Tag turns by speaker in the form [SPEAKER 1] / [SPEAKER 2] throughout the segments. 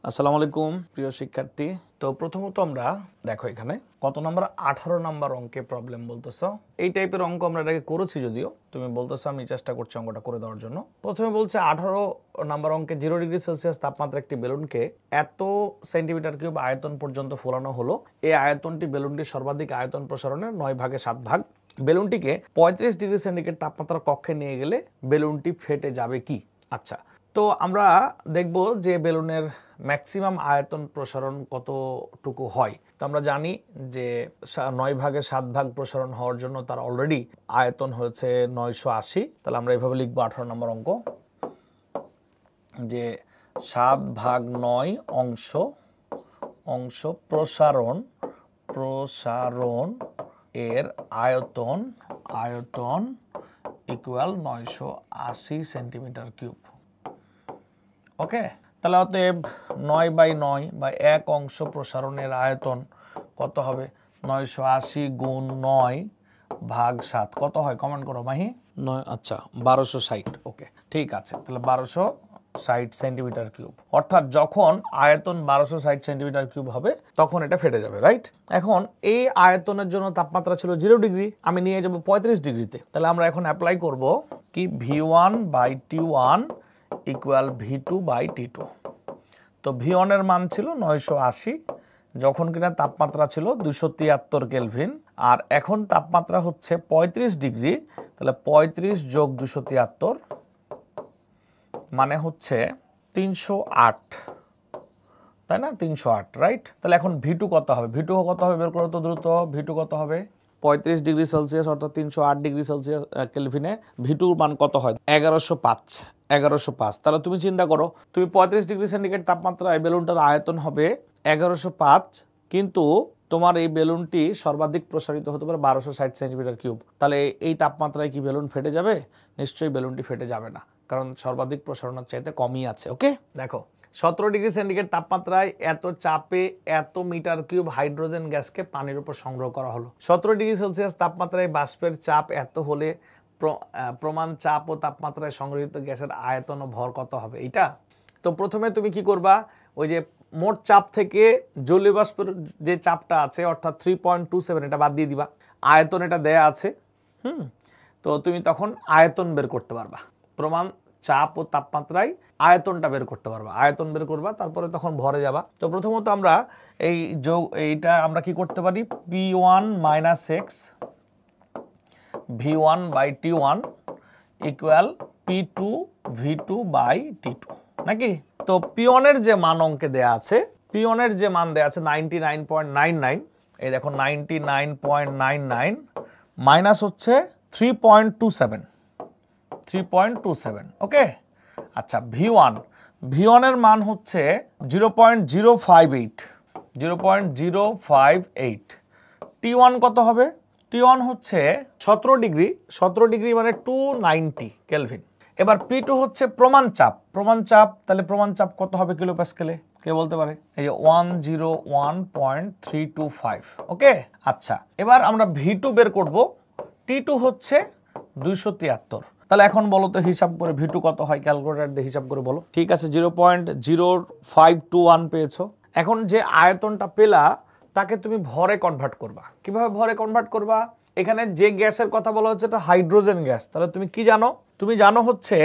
[SPEAKER 1] আসসালামু আলাইকুম প্রিয় শিক্ষার্থী। তো প্রথমত আমরা দেখো এখানে কত নাম্বার 18 নাম্বার অঙ্কে প্রবলেম বলতেছো। এই টাইপের অঙ্ক আমরা এটাকে করেছি, যদিও তুমি বলতেছো আমি চেষ্টা করছি অঙ্কটা করে দেওয়ার জন্য। প্রথমে বলছে 18 নাম্বার অঙ্কে 0 ডিগ্রি সেলসিয়াস তাপমাত্রা একটি বেলুনকে এত সেন্টিমিটার কিউব আয়তন পর্যন্ত ফোলানো হলো। এই আয়তনটি বেলুনটির সর্বাধিক আয়তন প্রসারণের 9 ভাগে 7 ভাগ। বেলুনটিকে 35 ডিগ্রি সেন্টিগ্রেড তাপমাত্রার কক্ষে নিয়ে গেলে বেলুনটি ফেটে যাবে কি? আচ্ছা, তো আমরা দেখব যে বেলুনের ম্যাক্সিমাম আয়তন প্রসারণ কতটুকু হয়। তো আমরা জানি যে 9 ভাগে 7 ভাগ প্রসারণ হওয়ার জন্য তার অলরেডি আয়তন হয়েছে 980। তাহলে আমরা এইভাবে লিখবো 18 নম্বর অঙ্ক, যে 7 ভাগ 9 অংশ প্রসারণ এর আয়তন ইকুয়াল 980 সেন্টিমিটার কিউব। ওকে, তাহলে অতএব 9/9 বা 1 অংশ প্রসারণের আয়তন কত হবে? 980 গুণ 9 ভাগ 7 কত হয়? কমেন্ট করো মাহি। 9, আচ্ছা 1260। ওকে, ঠিক আছে। তাহলে 1260 সেন্টিমিটার কিউব, অর্থাৎ যখন আয়তন 1260 সেন্টিমিটার কিউব হবে তখন এটা ফেটে যাবে, রাইট? এখন এই আয়তনের জন্য তাপমাত্রা ছিল 0 ডিগ্রি, আমি নিয়ে যাব 35 ডিগ্রিতে। তাহলে আমরা এখন অ্যাপ্লাই করব কি V1/T1 ইকুয়াল V2/T2। তো V1 এর মান ছিল 980, যখন কিনা তাপমাত্রা ছিল 273 কেলভিন, আর এখন তাপমাত্রা হচ্ছে 35 ডিগ্রি। তাহলে 35 যোগ 273 মানে হচ্ছে 308, তাই না? 308, রাইট? তাহলে এখন V2 কত হবে? V2 কত হবে বের করো তো দ্রুত। V2 কত হবে? 35 ডিগ্রি সেলসিয়াস অর্থাৎ 308 ডিগ্রি সেলসিয়াস কেলভিনে V2 মান কত হয়? 1105। তাহলে তুমি চিন্তা করো, তুমি 35 ডিগ্রি সেন্টিগ্রেড তাপমাত্রায় বেলুনটার আয়তন হবে 1105, কিন্তু তোমার এই বেলুনটি সর্বাধিক প্রসারিত হতে পারে 1260 সেন্টিমিটার কিউব। তাহলে এই তাপমাত্রায় কি বেলুন ফেটে যাবে? নিশ্চয়ই বেলুনটি ফেটে যাবে না, কারণ সর্বাধিক প্রসারণের চাইতে কমই আছে। ওকে, দেখো 17 ডিগ্রি সেন্টিগ্রেড তাপমাত্রায় এত চাপে এত মিটার কিউব হাইড্রোজেন গ্যাসকে পানির উপর সংগ্রহ করা হলো। 17 ডিগ্রি সেলসিয়াস তাপমাত্রায় বাষ্পের চাপ এত হলে প্রমাণ চাপ ও তাপমাত্রায় সংগৃহীত গ্যাসের আয়তন ও ভর কত হবে? এইটা তো প্রথমে তুমি কি করবা, ওই যে মোট চাপ থেকে জলীয় বাষ্পের যে চাপটা আছে অর্থাৎ 3.27 এটা বাদ দিয়ে দিবা। আয়তন এটা দেয়া আছে, তো তুমি তখন আয়তন বের করতে পারবা। প্রমাণ চাপ ও তাপমাত্রায় আয়তনটা বের করতে পারবা, আয়তন বের করবা, তারপরে তখন ভরে যাবা। তো প্রথমত আমরা এইটা আমরা কি করতে পারি? P1 - X V1/T1 equal P2 V2/T2, নাকি? তো P1 এর যে মান অঙ্কে দেয়া আছে, P1 এর যে মান দেয়া আছে 99.99, এই দেখো 99.99 মাইনাস হচ্ছে 3.27। ওকে, আচ্ছা V1 এর মান হচ্ছে 0.058। T1 কত হবে? T1 হচ্ছে 17 ডিগ্রি মানে 290 কেলভিন। এবার P2 হচ্ছে প্রমাণ চাপ, তাহলে প্রমাণ চাপ কত হবে কিলো প্যাসকেলে? কে বলতে পারে? এই যে 101.325। ওকে, আচ্ছা এবার আমরা V2 বের করব। T2 হচ্ছে 273। তাহলে এখন বলো তো হিসাব করে V2 কত হয়? ক্যালকুলেটর দিয়ে হিসাব করে বলো। ঠিক আছে, 0.0521 পেয়েছো। এখন যে আয়তনটা পেলা তাকে তুমি ভরে কনভার্ট করবা। কিভাবে ভরে কনভার্ট করবা? এখানে যে গ্যাসের কথা বলা হচ্ছে এটা হাইড্রোজেন গ্যাস। তাহলে তুমি কি জানো? তুমি জানো হচ্ছে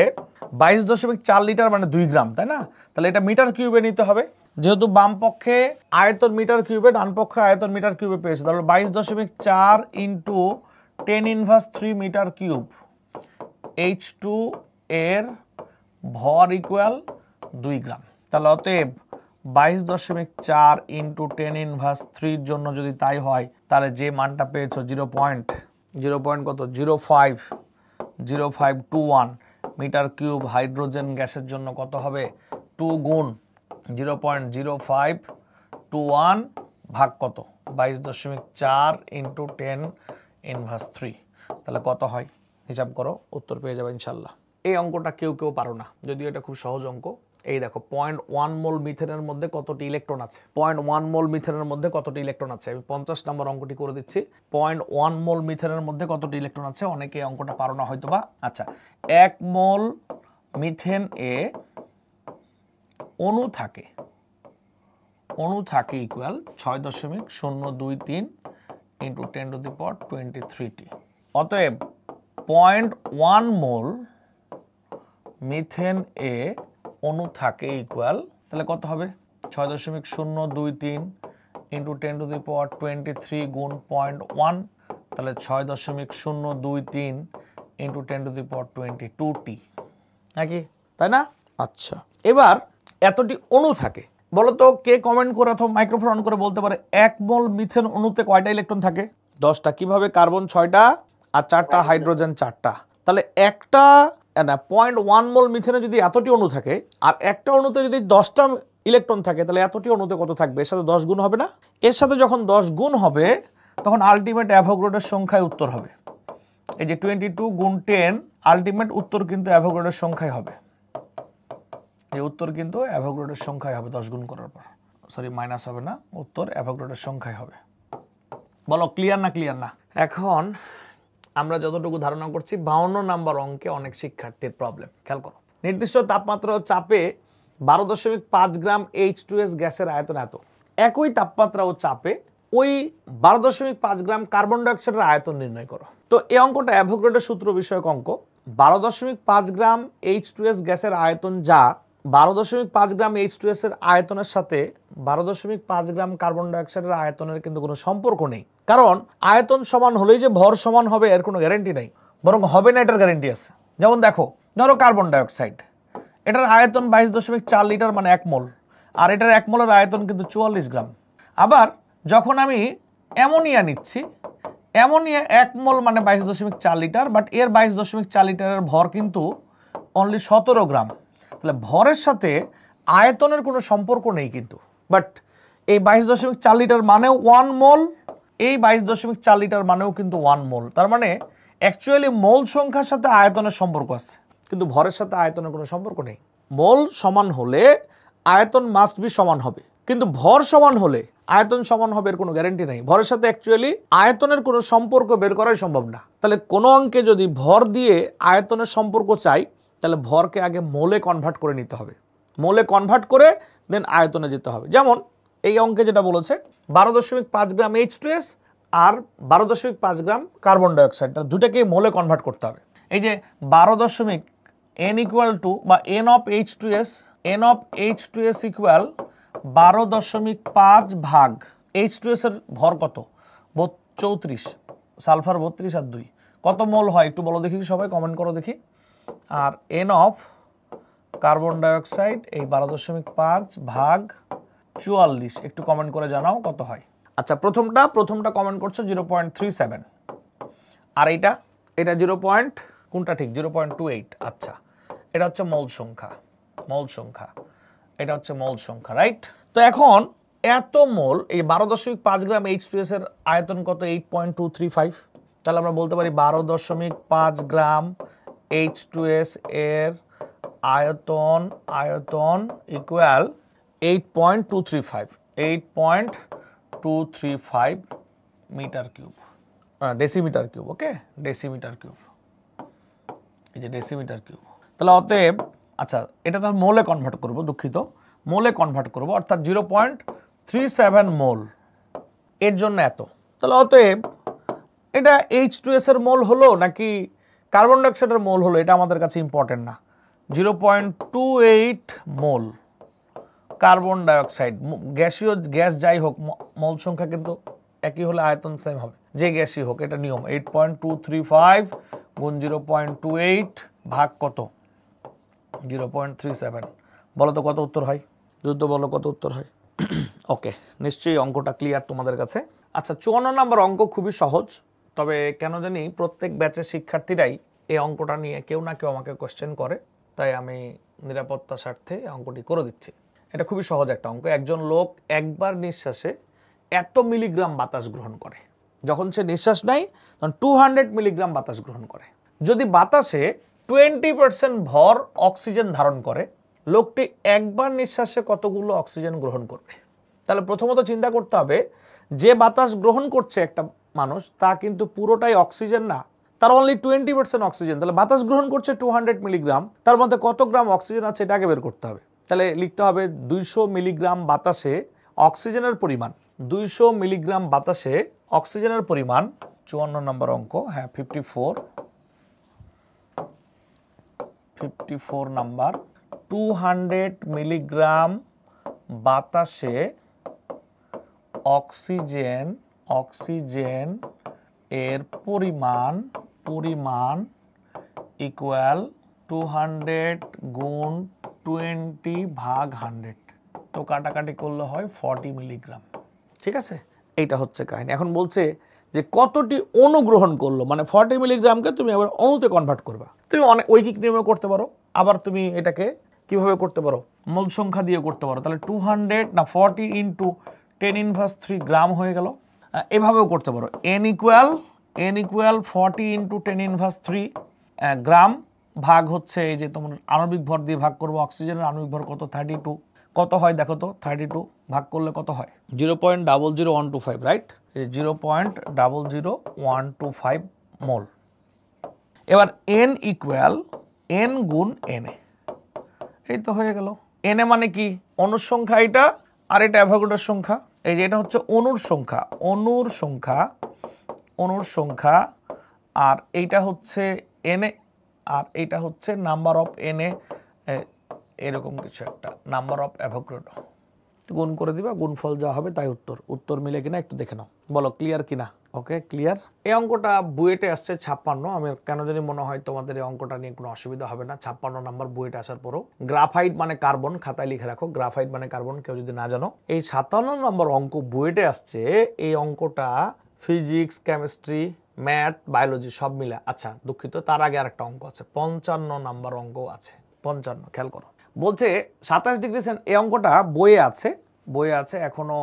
[SPEAKER 1] 22.4 লিটার মানে 2 গ্রাম, তাই না? তাহলে এটা মিটার কিউবে নিতে হবে। যেহেতু বাম পক্ষে আয়তন মিটার কিউবে, ডান পক্ষে আয়তন মিটার কিউবে পেয়েছে, তাহলে 22.4 ইন্টু 10⁻³ মিটার কিউব H2 এর ভর ইকুয়াল 2 গ্রাম। তাহলে অতএব 22.4 ইন্টু 10⁻³ জন্য যদি তাই হয়, তাহলে যে মানটা পেয়েছো 0.0521 মিটার কিউব হাইড্রোজেন গ্যাসের জন্য কত হবে? 2 গুণ 0.0521 ভাগ কত? 22.4 ইন্টু 10⁻³। তাহলে কত হয়? হিসাব করো, উত্তর পেয়ে যাবে ইনশাল্লাহ। এই অঙ্কটা কেউ পারো না, যদিও এটা খুব সহজ অঙ্ক। এই দেখো 0.1 মোল মিথেনের মধ্যে কতটি ইলেকট্রন আছে? 0.1 মোল মিথেনের মধ্যে কতটি ইলেকট্রন আছে? আমি 50 নম্বর অঙ্কটি করে দিচ্ছি। 0.1 মোল মিথেনের মধ্যে কতটি ইলেকট্রন আছে? অনেকে এই অঙ্কটা পারো না হয়তোবা। আচ্ছা, 1 মোল মিথেন এ অণু থাকে অণু থাকে ইকুয়াল 6.023 ইন্টু 10⁻23t। অতএব 0.1 মোল মিথেন এ অণু থাকে ইকুয়াল, তাহলে কত হবে 6.023 ইন্টু 10⁻23 গুণ 0.1, তাহলে 6.023 ইন্টু 10⁻22t নাকি, তাই না? আচ্ছা, এবার এতটি অণু থাকে, বলতো কে কমেন্ট করে অথবা মাইক্রোফোন অন করে বলতে পারে 1 মোল মিথেন অণুতে কয়টা ইলেকট্রন থাকে? 10টা। কিভাবে? কার্বন 6টা আর 4টা হাইড্রোজেন 4টা, তাহলে একটা না 0.1 মোল মিথেনে যদি এতটি অণু থাকে আর একটা অণুতে যদি 10টা ইলেকট্রন থাকে, তাহলে এতটি অণুতে কত থাকবে? এর সাথে 10 গুণ হবে না? এর সাথে যখন 10 গুণ হবে তখন আলটিমেট অ্যাভোগাড্রোর সংখ্যায় উত্তর হবে। এই যে 22 গুণ 10, আলটিমেট উত্তর কিন্তু অ্যাভোগাড্রোর সংখ্যায় হবে। এই উত্তর কিন্তু অ্যাভোগাড্রোর সংখ্যায় হবে 10 গুণ করার পর, সরি মাইনাস হবে না, উত্তর অ্যাভোগাড্রোর সংখ্যায় হবে। বলো ক্লিয়ার না ক্লিয়ার না? এখন আমরা যতটুকু ধারণা করছি 52 নাম্বার অঙ্কে অনেক শিক্ষার্থীর প্রবলেম। খেয়াল করো, নির্দিষ্ট তাপমাত্রা ও চাপে 12.5 গ্রাম H2S গ্যাসের আয়তন এত। একই তাপমাত্রা ও চাপে ওই 12.5 গ্রাম কার্বন ডাইঅক্সাইডের আয়তন নির্ণয় করো। তো এই অঙ্কটা অ্যাভোগাড্রোর সূত্র বিষয়ক অঙ্ক। 12.5 গ্রাম H2S গ্যাসের আয়তন যা 12.5 গ্রাম H2S এর আয়তনের সাথে 12.5 গ্রাম কার্বন ডাইঅক্সাইডের আয়তনের কিন্তু কোনো সম্পর্ক নেই। কারণ আয়তন সমান হলেই যে ভর সমান হবে এর কোনো গ্যারান্টি নেই, বরং হবে না এটার গ্যারান্টি আছে। যেমন দেখো, ধরো কার্বন ডাইঅক্সাইড, এটার আয়তন 22.4 লিটার মানে 1 মোল, আর এটার 1 মোলের আয়তন কিন্তু 44 গ্রাম। আবার যখন আমি অ্যামোনিয়া নিচ্ছি, অ্যামোনিয়া 1 মোল মানে 22.4 লিটার, বাট এর 22.4 লিটারের ভর কিন্তু অনলি 17 গ্রাম। তাহলে ভরের সাথে আয়তনের কোনো সম্পর্ক নেই কিন্তু, বাট এই 22.4 লিটার মানেও 1 মোল, এই 22.4 লিটার মানেও কিন্তু 1 মোল। তার মানে অ্যাকচুয়ালি মোল সংখ্যার সাথে আয়তনের সম্পর্ক আছে, কিন্তু ভরের সাথে আয়তনের কোনো সম্পর্ক নেই। মোল সমান হলে আয়তন মাস্ট বি সমান হবে, কিন্তু ভর সমান হলে আয়তন সমান হবে এর কোনো গ্যারান্টি নেই। ভরের সাথে অ্যাকচুয়ালি আয়তনের কোনো সম্পর্ক বের করাই সম্ভব না। তাহলে কোনো অঙ্কে যদি ভর দিয়ে আয়তনের সম্পর্ক চাই, তাহলে ভরকে আগে মোলে কনভার্ট করে নিতে হবে, মোলে কনভার্ট করে দেন আয়তনে যেতে হবে। যেমন এই অঙ্কে যেটা বলেছে 12.5 গ্রাম H2S আর 12.5 গ্রাম কার্বন ডাইঅক্সাইড, তার দুটাকে মোলে কনভার্ট করতে হবে। এই যে 12. n ইকুয়াল টু বা n অফ H2S ইকুয়াল 12.5 ভাগ H2S এর ভর কত? 34, সালফার 32 আর 2 কত মোল হয় একটু বলো দেখি, সবাই কমেন্ট করো দেখি। আর n অফ কার্বন ডাইঅক্সাইড এই 12.5 ভাগ 44 একটু কমেন্ট করে জানাও কত হয়। আচ্ছা, প্রথমটা কমেন্ট করছো 0.37, আর এটা 0. কোনটা ঠিক? 0.28। আচ্ছা, এটা হচ্ছে মোল সংখ্যা, এটা হচ্ছে মোল সংখ্যা, রাইট? তো এখন এত মোল এই 12.5 গ্রাম H2S এর আয়তন কত? 8.235। তাহলে আমরা বলতে পারি 12.5 গ্রাম H2S এর আয়তন equal 8.235 metre cube, decimetre cube. Okay, decimetre cube, এই যে ডেসিমিটার কিউব। তাহলে অতএব আচ্ছা, এটা তো মোলে কনভার্ট করব, দুঃখিত, মোলে কনভার্ট করব, অর্থাৎ 0.37 মোল, এর জন্য এত। তাহলে অতএব এটা H2S এর মোল হলো নাকি কার্বন ডাইঅক্সাইডের মোল হলো, এটা আমাদের কাছে ইম্পর্টেন্ট না। 0.28 মোল কার্বন ডাইঅক্সাইড, গ্যাসীয় গ্যাস যাই হোক মোল সংখ্যা কিন্তু একই হলে আয়তন সেম হবে, যে গ্যাসই হোক, এটা নিয়ম। 8.235 গুণ 0.28 ভাগ কত? 0.37। বলো তো কত উত্তর হয়? দ্রুত বলো কত উত্তর হয়। ওকে, নিশ্চয়ই অঙ্কটা ক্লিয়ার তোমাদের কাছে। আচ্ছা, 54 নম্বর অঙ্ক খুবই সহজ, তবে কেন জানি প্রত্যেক ব্যাচের শিক্ষার্থীরাই এই অঙ্কটা নিয়ে কেউ না কেউ আমাকে কোশ্চেন করে, তাই আমি নিরাপত্তার স্বার্থে অঙ্কটি করে দিচ্ছি। এটা খুবই সহজ একটা অঙ্ক। একজন লোক একবার নিঃশ্বাসে এত মিলিগ্রাম বাতাস গ্রহণ করে, যখন সে নিঃশ্বাস নেয় তখন 200 মিলিগ্রাম বাতাস গ্রহণ করে। যদি বাতাসে 20% ভর অক্সিজেন ধারণ করে, লোকটি একবার নিঃশ্বাসে কতগুলো অক্সিজেন গ্রহণ করবে? তাহলে প্রথমত চিন্তা করতে হবে, যে বাতাস গ্রহণ করছে একটা মানুষ, তা কিন্তু পুরোটাই অক্সিজেন না, তার অনলি 20% অক্সিজেন। তাহলে বাতাস গ্রহণ করছে 200 মিলিগ্রাম, তার মধ্যে কত গ্রাম অক্সিজেন আছে এটা আগে বের করতে হবে। তাহলে লিখতে হবে 200 মিলিগ্রাম বাতাসে অক্সিজেনের পরিমাণ 200 মিলিগ্রাম বাতাসে অক্সিজেনের পরিমাণ 54 নম্বর অঙ্ক, হ্যাঁ 54 নাম্বার। 200 মিলিগ্রাম বাতাসে অক্সিজেন এর পরিমাণ ইকুয়াল 200 গুণ 20/100। তো কাটাকাটি করলে হয় 40 মিলিগ্রাম। ঠিক আছে, এইটা হচ্ছে কাহিনী। এখন বলছে যে কতটি অণু গ্রহণ করলো, মানে 40 মিলিগ্রামকে তুমি আবার অণুতে কনভার্ট করবা। তুমি অনেক ঐকিক নিয়মে করতে পারো, আবার তুমি এটাকে কিভাবে করতে পারো, মোল সংখ্যা দিয়ে করতে পারো। তাহলে 200 না 40 ইন্টু 10⁻³ গ্রাম হয়ে গেল। এভাবেও করতে পারো, n ইকুয়াল 40 ইন্টু 10⁻³ গ্রাম ভাগ হচ্ছে এই যে তোমার আণবিক ভর দিয়ে ভাগ করবো। অক্সিজেনের আণবিক ভর কত? 32। কত হয় দেখো তো, 32 ভাগ করলে কত হয়? 0.00125, রাইট? 0.00125 মোল। এবার n ইকুয়াল n গুণ n, এই তো হয়ে গেল। n এ মানে কি? অণুর সংখ্যা এটা, আর এটা অ্যাভোগাড্রোর সংখ্যা। এই যে এটা হচ্ছে অণুর সংখ্যা, আর এইটা হচ্ছে n এ, আর এইটা হচ্ছে নাম্বার অফ n এ, এরকম কিছু একটা নাম্বার অফ অ্যাভোগাড্রো। গুণ করে দিবা, গুণফল যা হবে তাই উত্তর মিলে কিনা একটু দেখে নাও, বলো ক্লিয়ার কিনা। ওকে, ক্লিয়ার। এই অঙ্কটা বুয়েটে আসছে 56। আমি কেন জানি মনে হয় তোমাদের এই অঙ্কটা নিয়ে কোনো অসুবিধা হবে না। 56 নাম্বার বুয়েটে আসার পরও। গ্রাফাইট মানে কার্বন, খাতায় লিখে রাখো, গ্রাফাইট মানে কার্বন, কেউ যদি না জানো। এই 57 নম্বর অঙ্ক বুয়েটে আসছে। এই অঙ্কটা ফিজিক্স, কেমিস্ট্রি, ম্যাথ, বায়োলজি সব মিলে। আচ্ছা দুঃখিত, তার আগে আরেকটা অঙ্ক আছে, 55 নাম্বার অঙ্ক আছে। 55 খেয়াল করো, বলছে 27 ডিগ্রি সেন্ট। এই অঙ্কটা বইয়ে আছে, এখনো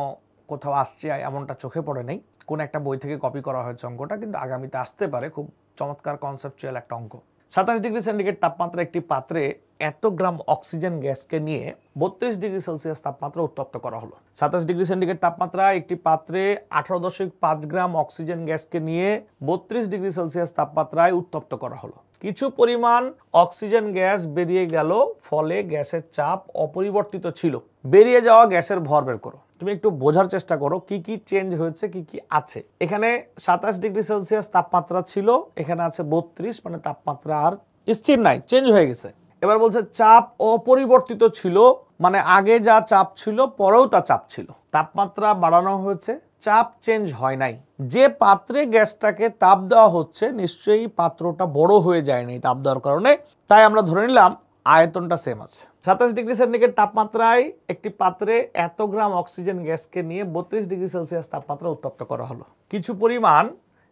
[SPEAKER 1] কোথাও আসছে এমনটা চোখে পড়ে নাই। কোন একটা বই থেকে কপি করা হয়েছে অঙ্কটা, কিন্তু আগামীতে আসতে পারে। খুব চমৎকার কনসেপচুয়াল একটা অঙ্ক। 27 ডিগ্রি সেন্টিগ্রেড তাপমাত্রা একটি পাত্রে এত গ্রাম অক্সিজেন গ্যাসকে নিয়ে 32 ডিগ্রি সেলসিয়াস তাপমাত্রা উত্তপ্ত করা হলো। 27 ডিগ্রি সেন্টিগ্রেড তাপমাত্রা একটি পাত্রে 18.5 গ্রাম অক্সিজেন গ্যাসকে নিয়ে 32 ডিগ্রি সেলসিয়াস তাপমাত্রায় উত্তপ্ত করা হলো। কিছু পরিমাণ অক্সিজেন গ্যাস বেরিয়ে গেল, ফলে গ্যাসের চাপ অপরিবর্তিত ছিল। বেরিয়ে যাওয়া গ্যাসের ভর বের করো। তুমি একটু বোঝার চেষ্টা করো কি কি চেঞ্জ হয়েছে, কি কি আছে। এখানে 27 ডিগ্রি সেলসিয়াস তাপমাত্রা ছিল, এখানে আছে 32, মানে তাপমাত্রা আর স্থির নাই, চেঞ্জ হয়ে গেছে। এবার বলছে চাপ অপরিবর্তিত ছিল, মানে আগে যা চাপ ছিল পরেও তা চাপ ছিল। তাপমাত্রা বাড়ানো হয়েছে, চাপ চেঞ্জ হয় নাই। যে পাত্রে গ্যাসটাকে তাপ দেওয়া হচ্ছে নিশ্চয়ই পাত্রটা বড় হয়ে যায়নি তাপ দেওয়ার কারণে, তাই আমরা ধরে নিলাম আয়তনটা সেম আছে। 27 ডিগ্রি সেন্টিগ্রেড তাপমাত্রায় একটি পাত্রে এত গ্রাম অক্সিজেন গ্যাসকে নিয়ে 32 ডিগ্রি সেলসিয়াস তাপমাত্রা উত্তপ্ত করা হলো। কিছু পরিমাণ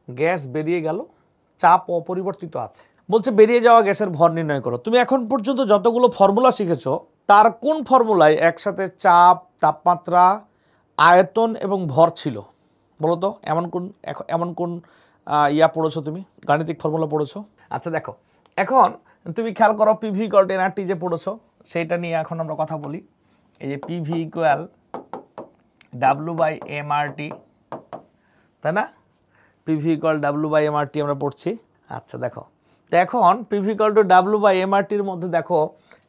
[SPEAKER 1] গ্যাস বেরিয়ে গেল, চাপ অপরিবর্তিত আছে। বলছে বেরিয়ে যাওয়া গ্যাসের ভর নির্ণয় করো। তুমি এখন পর্যন্ত যতগুলো ফর্মুলা শিখেছো তার কোন ফর্মুলায় একসাথে চাপ, তাপমাত্রা, আয়তন এবং ভর ছিল বলো তো? এমন কোন ইয়া পড়েছো তুমি, গাণিতিক ফর্মুলা পড়েছো? আচ্ছা দেখো, এখন তুমি খেয়াল করো, পিভি ইকুয়াল টু এনআরটি যে পড়েছো সেইটা নিয়ে এখন আমরা কথা বলি। এই যে পিভি ইকুয়াল W/mRT, তাই না? পিভি ইকুয়াল W/mRT আমরা পড়ছি। আচ্ছা দেখো, তো এখন পিভি ইকুয়াল টু W/mRTর মধ্যে দেখো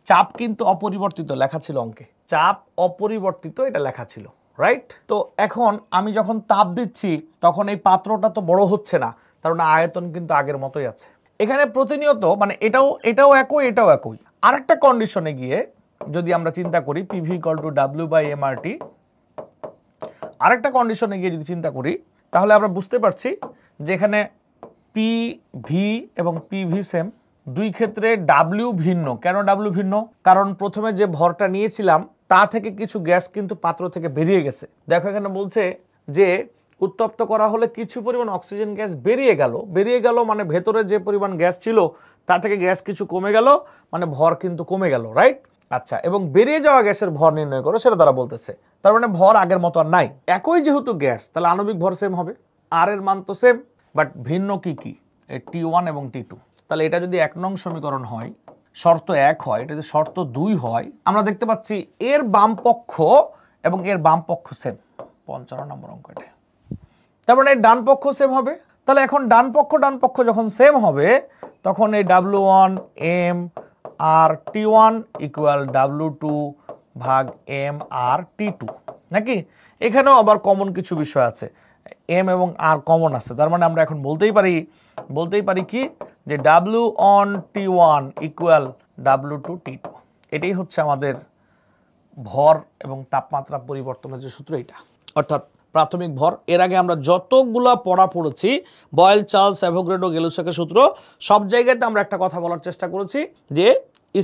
[SPEAKER 1] চাপ কিন্তু অপরিবর্তিত লেখা ছিল অঙ্কে, চাপ অপরিবর্তিত এটা লেখা ছিল, রাইট? তো এখন আমি যখন তাপ দিচ্ছি তখন এই পাত্রটা তো বড় হচ্ছে না, তার মানে আয়তন কিন্তু আগের মতোই আছে। এখানে প্রতিনিয়ত মানে এটাও একই। আরেকটা কন্ডিশনে গিয়ে যদি আমরা চিন্তা করি পিভি ইকুয়াল টু W/mRT, আরেকটা কন্ডিশনে গিয়ে যদি চিন্তা করি তাহলে আমরা বুঝতে পারছি যে এখানে পিভি এবং পিভি সেম, দুই ক্ষেত্রে ডাব্লিউ ভিন্ন। কেন ডাব্লিউ ভিন্ন? কারণ প্রথমে যে ভরটা নিয়েছিলাম তা থেকে কিছু গ্যাস কিন্তু পাত্র থেকে বেরিয়ে গেছে। দেখো এখানে বলছে যে উত্তপ্ত করা হলে কিছু পরিমাণ অক্সিজেন গ্যাস বেরিয়ে গেল মানে ভেতরে যে পরিমাণ গ্যাস ছিল তা থেকে গ্যাস কিছু কমে গেল, মানে ভর কিন্তু কমে গেল, রাইট? আচ্ছা, এবং বেরিয়ে যাওয়া গ্যাসের ভর নির্ণয় করো, সেটা তারা বলতেছে। তার মানে ভর আগের মতো আর নাই, একই যেহেতু গ্যাস, তাহলে আণবিক ভর সেম হবে, আর এর মান তো সেম, বাট ভিন্ন কি কি? T1 এবং T2। তাহলে এটা যদি 1 নং সমীকরণ হয়, শর্ত 1 হয়, এটা যদি শর্ত 2 হয়, আমরা দেখতে পাচ্ছি এর বাম পক্ষ এবং এর বাম পক্ষ সেম। 55 নম্বর অঙ্ক এটা। তার মানে ডান পক্ষ সেম হবে। তাহলে এখন ডান পক্ষ যখন সেম হবে তখন এই W1 M আর T1 ইকুয়াল W2 ভাগ M আর T2। নাকি? এখানেও আবার কমন কিছু বিষয় আছে, এম এবং আর কমন আছে, তার মানে আমরা এখন বলতেই পারি কি যে W1T1 ইকুয়াল W2T2। এটাই হচ্ছে আমাদের ভর এবং তাপমাত্রা পরিবর্তনের যে সূত্র, এটা অর্থাৎ প্রাথমিক ভর। এর আগে আমরা যতগুলা পড়া পড়েছি বয়েল, চার্লস, অ্যাভোগাড্রো, গেলুসকের সূত্র, সব জায়গাতে আমরা একটা কথা বলার চেষ্টা করেছি যে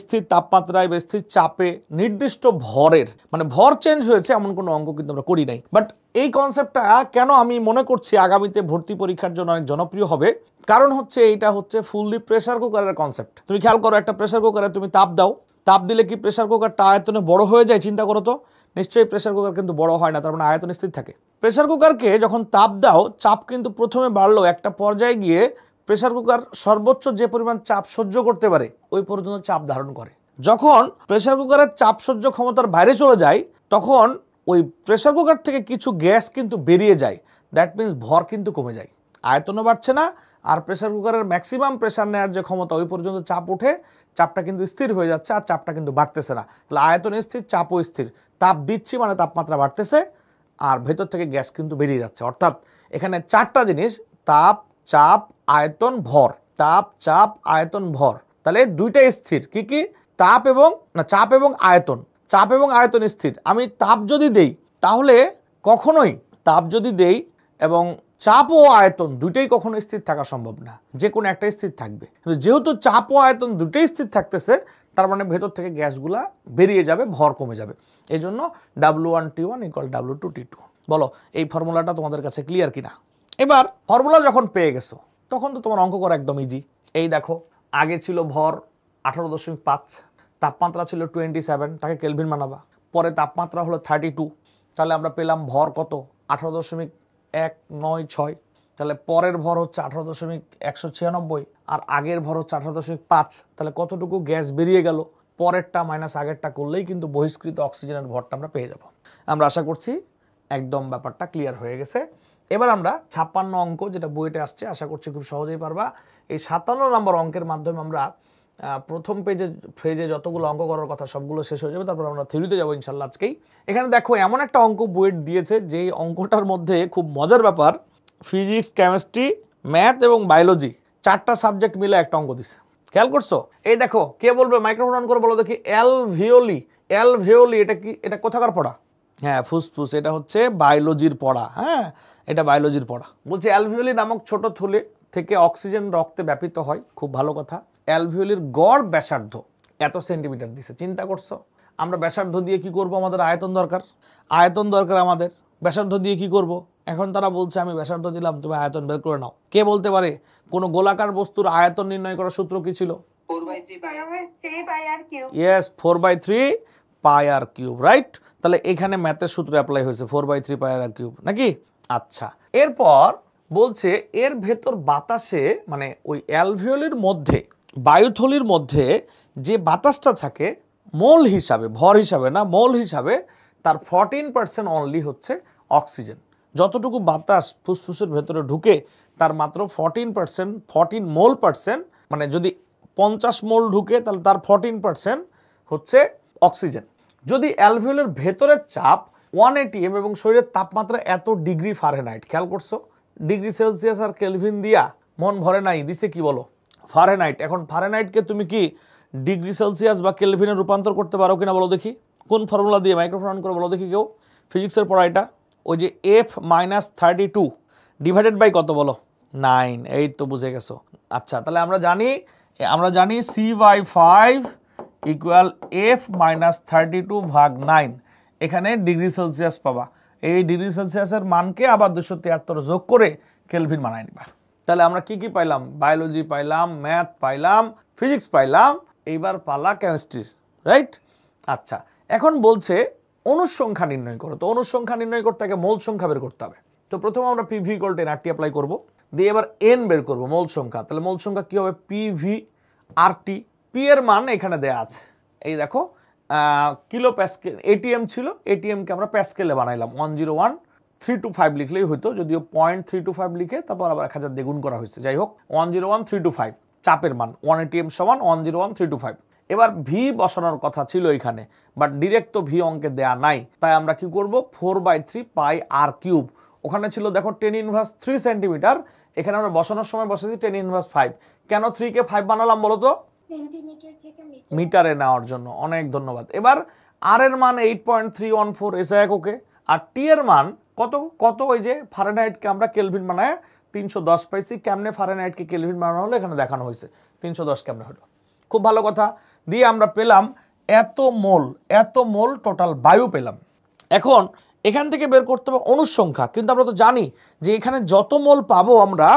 [SPEAKER 1] স্থির তাপমাত্রায় বা স্থির চাপে নির্দিষ্ট ভরের, মানে ভর চেঞ্জ হয়েছে এমন কোনো অঙ্ক কিন্তু আমরা করি নাই। বাট এই কনসেপ্টটা কেন আমি মনে করছি আগামীতে ভর্তি পরীক্ষার জন্য অনেক জনপ্রিয় হবে, কারণ হচ্ছে এইটা হচ্ছে ফুললি প্রেসার কুকারের কনসেপ্ট। তুমি খেয়াল করো, একটা প্রেসার কুকারে তুমি তাপ দাও, তাপ দিলে কি প্রেসার কুকারটা আয়তনে বড় হয়ে যায়? চিন্তা করো তো, নিশ্চয়ই প্রেসার কুকার কিন্তু বড় হয় না, তার মানে আয়তন স্থির থাকে। প্রেসার কুকারকে যখন তাপ দাও, চাপ কিন্তু প্রথমে বাড়লো, একটা পর্যায়ে গিয়ে প্রেসার কুকার সর্বোচ্চ যে পরিমাণ চাপ সহ্য করতে পারে ওই পর্যন্ত চাপ ধারণ করে। যখন প্রেসার কুকারের চাপ সহ্য ক্ষমতার বাইরে চলে যায়, তখন ওই প্রেসার কুকার থেকে কিছু গ্যাস কিন্তু বেরিয়ে যায়, দ্যাট মিন্স ভর কিন্তু কমে যায়, আয়তনও বাড়ছে না, আর প্রেসার কুকারের ম্যাক্সিমাম প্রেসার নেওয়ার যে ক্ষমতা ওই পর্যন্ত চাপ উঠে, চাপটা কিন্তু স্থির হয়ে যাচ্ছে, আর চাপটা কিন্তু বাড়তেছে না। তাহলে আয়তন স্থির, চাপও স্থির, তাপ দিচ্ছি মানে তাপমাত্রা বাড়তেছে, আর ভেতর থেকে গ্যাস কিন্তু বেরিয়ে যাচ্ছে। অর্থাৎ এখানে চারটা জিনিস, তাপ, চাপ, আয়তন, ভর, তাপ, চাপ, আয়তন, ভর। তাহলে দুইটাই স্থির, কি কি? তাপ এবং চাপ এবং আয়তন। চাপ এবং আয়তন স্থির। আমি তাপ যদি দেই তাহলে কখনোই, তাপ যদি দেই এবং চাপ ও আয়তন দুইটাই কখনো স্থির থাকা সম্ভব না, যে কোনো একটা স্থির থাকবে। কিন্তু যেহেতু চাপ ও আয়তন দুটোই স্থির থাকতেছে, তার মানে ভেতর থেকে গ্যাসগুলা বেরিয়ে যাবে, ভর কমে যাবে। এই জন্য W1T1 ইকুয়াল W2T2। বলো এই ফর্মুলাটা তোমাদের কাছে ক্লিয়ার কিনা? এবার ফর্মুলা যখন পেয়ে গেছো তখন তো তোমার অঙ্ক করা একদম ইজি। এই দেখো, আগে ছিল ভর 18.5, তাপমাত্রা ছিল 27, তাকে কেলভিন বানাবা, পরে তাপমাত্রা হলো 32, তাহলে আমরা পেলাম ভর কত? 18.196। তাহলে পরের ভর হচ্ছে 18.196, আর আগের ভর হচ্ছে 18.5। তাহলে কতটুকু গ্যাস বেরিয়ে গেল? পরেরটা মাইনাস আগেরটা করলেই কিন্তু বহিষ্কৃত অক্সিজেনের ভরটা আমরা পেয়ে যাব। আমরা আশা করছি একদম ব্যাপারটা ক্লিয়ার হয়ে গেছে। এবার আমরা 56 অঙ্ক, যেটা বইতে আসছে, আশা করছি খুব সহজেই পারবা। এই 57 নম্বর অঙ্কের মাধ্যমে আমরা প্রথম ফেজে যতগুলো অঙ্ক করার কথা সবগুলো শেষ হয়ে যাবে, তারপর আমরা থিওরিতে যাবো ইনশাল্লাহ আজকেই। এখানে দেখো এমন একটা অঙ্ক বইয়ের দিয়েছে, যেই অঙ্কটার মধ্যে খুব মজার ব্যাপার, ফিজিক্স, কেমিস্ট্রি, ম্যাথ এবং বায়োলজি, চারটা সাবজেক্ট মিলে একটা অঙ্ক দিছে। খেয়াল করছো? এই দেখো, কে বলবে, মাইক্রোফোন অন করে বলো দেখি। অ্যালভিওলি, এটা কি? এটা কোথাকার পড়া? হ্যাঁ, ফুসফুস। এটা হচ্ছে বায়োলজির পড়া। হ্যাঁ, এটা বায়োলজির পড়া। বলছে অ্যালভিওলি নামক ছোট থলে থেকে অক্সিজেন রক্তে ব্যাপিত হয়। খুব ভালো কথা। অ্যালভিওলির গড় ব্যাসার্ধ এত সেন্টিমিটার দিছে। চিন্তা করছো? আমরা ব্যাসার্ধ দিয়ে কি করব? আমাদের আয়তন দরকার, আমাদের ব্যাসার্ধ দিয়ে কি করব? এখন তারা বলছে আমি ব্যাসার্ধ দিলাম, তুমি আয়তন বের করে নাও। কে বলতে পারে কোন গোলাকার বস্তুর আয়তন নির্ণয় করার সূত্র কি ছিল? 4/3 পাই আর কিউব, রাইট? তাহলে এখানে ম্যাথের সূত্র অ্যাপ্লাই হয়েছে, 4/3 পাই আর কিউব, নাকি? আচ্ছা, এরপর বলছে এর ভেতর বাতাসে, মানে ওই অ্যালভিওলির মধ্যে, বায়ুথলির মধ্যে যে বাতাসটা থাকে, মোল হিসাবে, ভর হিসাবে না, মোল হিসাবে তার 14% অনলি হচ্ছে অক্সিজেন। যতটুকু বাতাস ফুসফুসের ভেতরে ঢুকে তার মাত্র 14 মোল পার্সেন্ট, মানে যদি 50 মোল ঢুকে তাহলে তার 14% হচ্ছে অক্সিজেন। যদি অ্যালভিওলের ভেতরের চাপ 1 atm এবং শরীরের তাপমাত্রা এত ডিগ্রি ফারেনহাইট, খেয়াল করছো? ডিগ্রি সেলসিয়াস আর কেলভিন দিয়া মন ভরে নাই, দিছে কি বলো? ফারেনহাইট। এখন ফারেনহাইটকে তুমি কি ডিগ্রি সেলসিয়াস বা কেলভিনে রূপান্তর করতে পারো কিনা বলো দেখি? কোন ফর্মুলা দিয়ে? মাইক্রোফোন অন করে বলো দেখি কেউ। ফিজিক্সের পড়া এটা। ওই যে F-32 ডিভাইডেড বাই কত বলো? 9। এই তো বুঝে গেছো। আচ্ছা, তাহলে আমরা জানি C/5 ইকুয়াল F-32 ভাগ 9। এখানে ডিগ্রি সেলসিয়াস পাবা। এই ডিগ্রি সেলসিয়াসের মানকে আবার 273 যোগ করে কেলভিন বানায় নিবা। তাহলে আমরা কি কি পাইলাম? বায়োলজি পাইলাম, ম্যাথ পাইলাম, ফিজিক্স পাইলাম, এইবার পালা কেমিস্ট্রি, রাইট? আচ্ছা, এখন বলছে অনুসংখ্যা নির্ণয় করো। তো অনুসংখ্যা নির্ণয় করতে আগে মোল সংখ্যা বের করতে হবে। তো প্রথমে আমরা PV = 10 RT অ্যাপ্লাই করব, দিয়ে এবার n বের করব, মোল সংখ্যা। তাহলে মোল সংখ্যা কি হবে? PV RT। P এর মান এখানে দেয়া আছে, এই দেখো, কিলো প্যাসকেল। ATM ছিল, ATM কে আমরা প্যাসকেলে বানাইলাম। 101325 লিখলেই হইতো, যদিও 0.325 লিখে তারপর আবার 1000 দিয়ে গুণ করা হয়েছে। যাই হোক, 101325 চাপের মান, 1 atm সমান 101325। এবার ভি বসানোর কথা ছিল এখানে, বাট ডিরেক্ট তো ভি অঙ্কে দেয়া নাই, তাই আমরা কি করব 4/3 পাই আর কিউব। ওখানে ছিল দেখো 10⁻³ সেন্টিমিটার, এখানে আমরা বসানোর সময় বসেছি 10⁻⁵। কেন 3 কে 5 বানালাম বলো তো?
[SPEAKER 2] সেন্টিমিটার থেকে
[SPEAKER 1] মিটারে নেওয়ার জন্য। অনেক ধন্যবাদ। এবার আর এর মান 8.314, এসে এক ওকে। আর টি এর মান কত কত? ওই যে ফারেনহাইটকে আমরা কেলভিন বানায় 310 পাইছি। কেমনে ফারেনহাইটকে কেলভিন বানানো হলো এখানে দেখানো হয়েছে, 310 কেমনে হলো। খুব ভালো কথা। দিয়ে আমরা পেলাম এত মোল টোটাল বায়ু পেলাম। এখন এখান থেকে বের করতে হবে অনুসংখ্যা, কিন্তু আমরা তো জানি যে এখানে যত মোল পাবো আমরা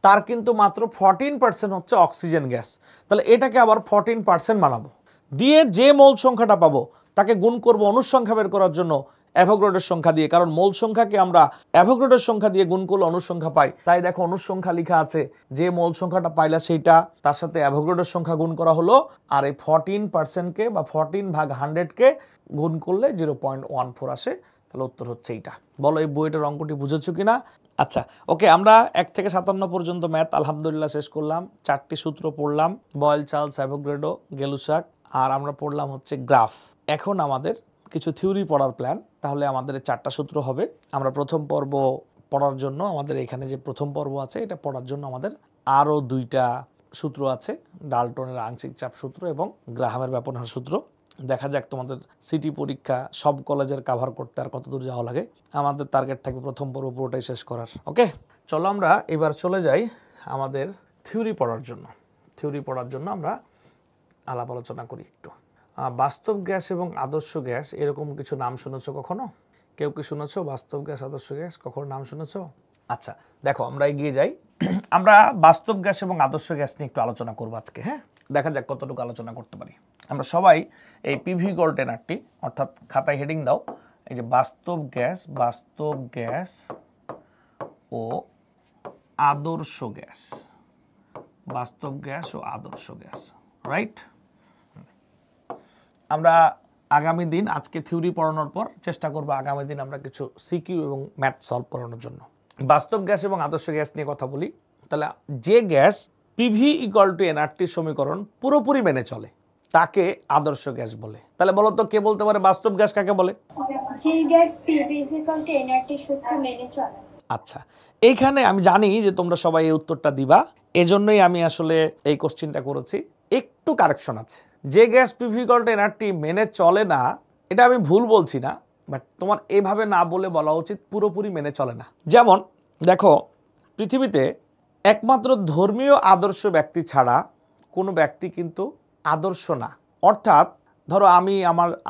[SPEAKER 1] তার কিন্তু মাত্র 14% হচ্ছে অক্সিজেন গ্যাস। তাহলে এটাকে আবার 14% বানাবো, দিয়ে যে মোল সংখ্যাটা পাবো তাকে গুণ করব অনুসংখ্যা বের করার জন্য অ্যাভোগাড্রোর সংখ্যা দিয়ে, কারণ মোল সংখ্যাকে আমরা অ্যাভোগাড্রোর সংখ্যা দিয়ে গুণ করলে অনুসংখ্যা পাই। তাই দেখো অনুসংখ্যা লেখা আছে, যে মোল সংখ্যাটা পাইলা সেইটা তার সাথে অ্যাভোগাড্রোর সংখ্যা গুণ করা হলো, আর এই 14%কে বা 14/100কে গুণ করলে 0.14 আসে। তাহলে উত্তর হচ্ছে এইটা। বলো এই বইটার অঙ্কটি বুঝেছো কিনা? আচ্ছা ওকে, আমরা 1 থেকে 57 পর্যন্ত ম্যাথ আলহামদুলিল্লাহ শেষ করলাম। 4টি সূত্র পড়লাম, বয়েল, চার্লস, অ্যাভোগাড্রো, গেলুসাক, আর আমরা পড়লাম হচ্ছে গ্রাফ। এখন আমাদের কিছু থিওরি পড়ার প্ল্যান। তাহলে আমাদের 4টা সূত্র হবে। আমরা প্রথম পর্ব পড়ার জন্য আমাদের এখানে যে প্রথম পর্ব আছে এটা পড়ার জন্য আমাদের আরও 2টা সূত্র আছে, ডাল্টনের আংশিক চাপ সূত্র এবং গ্রাহামের ব্যাপনহার সূত্র। দেখা যাক তোমাদের সিটি পরীক্ষা সব কলেজের কাভার করতে আর কতদূর যাওয়া লাগে। আমাদের টার্গেট থাকবে প্রথম পর্ব পুরোটাই শেষ করার। ওকে, চলো আমরা এবার চলে যাই আমাদের থিওরি পড়ার জন্য। থিওরি পড়ার জন্য আমরা আলাপ আলোচনা করি একটু। বাস্তব গ্যাস এবং আদর্শ গ্যাস, এরকম কিছু নাম শুনেছো কখনো? কেউ কি শুনেছো বাস্তব গ্যাস, আদর্শ গ্যাস কখনো নাম শুনেছো? আচ্ছা দেখো আমরা এগিয়ে যাই। আমরা বাস্তব গ্যাস এবং আদর্শ গ্যাস নিয়ে একটু আলোচনা করবো আজকে। হ্যাঁ, দেখা যাক কতটুকু আলোচনা করতে পারি। আমরা সবাই এই পিভি = অর্থাৎ খাতায় হেডিং দাও, এই যে বাস্তব গ্যাস ও আদর্শ গ্যাস, বাস্তব গ্যাস ও আদর্শ গ্যাস, রাইট? আমরা আগামী দিন, আজকে থিওরি পড়ানোর পর চেষ্টা করবো আগামী দিন আমরা কিছু সিকিউ এবং ম্যাথ সলভ করানোর জন্য। বাস্তব গ্যাস এবং আদর্শ গ্যাস নিয়ে কথা বলি। তাহলে যে গ্যাস পিভি = nRT সমীকরণ পুরোপুরি মেনে চলে তাকে আদর্শ গ্যাস বলে। তাহলে বলো তো কে বলতে পারে বাস্তব গ্যাস কাকে বলে?
[SPEAKER 2] যে গ্যাস পিভি = nRT সূত্র মেনে চলে।
[SPEAKER 1] আচ্ছা, এইখানে আমি জানি যে তোমরা সবাই এই উত্তরটা দিবা, এজন্যই আমি আসলে এই কোশ্চেনটা করেছি। একটু কারেকশন আছে, যে গ্যাস পিভি = nRT মেনে চলে না, এটা আমি ভুল বলছি না, বাট তোমার এভাবে না বলে বলা উচিত পুরোপুরি মেনে চলে না। যেমন দেখো পৃথিবীতে একমাত্র ধর্মীয় আদর্শ ব্যক্তি ছাড়া কোনো ব্যক্তি কিন্তু আদর্শ না। অর্থাৎ ধরো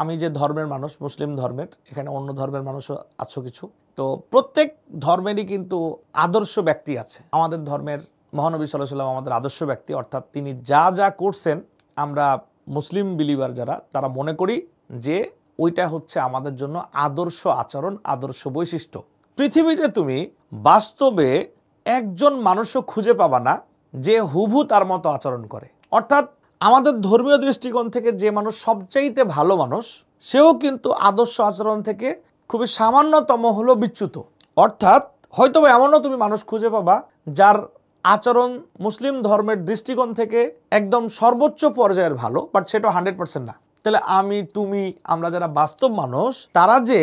[SPEAKER 1] আমি যে ধর্মের মানুষ, মুসলিম ধর্মের, এখানে অন্য ধর্মের মানুষও আছো কিছু, তো প্রত্যেক ধর্মেরই কিন্তু আদর্শ ব্যক্তি আছে। আমাদের ধর্মের মহানবী সাল্লাল্লাহু আলাইহি ওয়াসাল্লাম আমাদের আদর্শ ব্যক্তি, অর্থাৎ তিনি যা যা করছেন আমরা মুসলিম বিলিভার যারা তারা মনে করি যে ওইটা হচ্ছে আমাদের জন্য আদর্শ আচরণ, আদর্শ বৈশিষ্ট্য। পৃথিবীতে তুমি বাস্তবে একজন মানুষও খুঁজে পাবা না যে হুবহু তার মতো আচরণ করে। অর্থাৎ আমাদের ধর্মীয় দৃষ্টিকোণ থেকে যে মানুষ সবচাইতে ভালো মানুষ, সেও কিন্তু আদর্শ আচরণ থেকে খুবই সামান্যতম হলো বিচ্যুত। অর্থাৎ হয়তো এমনও তুমি মানুষ খুঁজে পাবা যার আচরণ মুসলিম ধর্মের দৃষ্টিকোণ থেকে একদম সর্বোচ্চ পর্যায়ের ভালো, বাট সেটা 100% না। তাহলে তুমি আমরা যারা বাস্তব মানুষ, তারা যে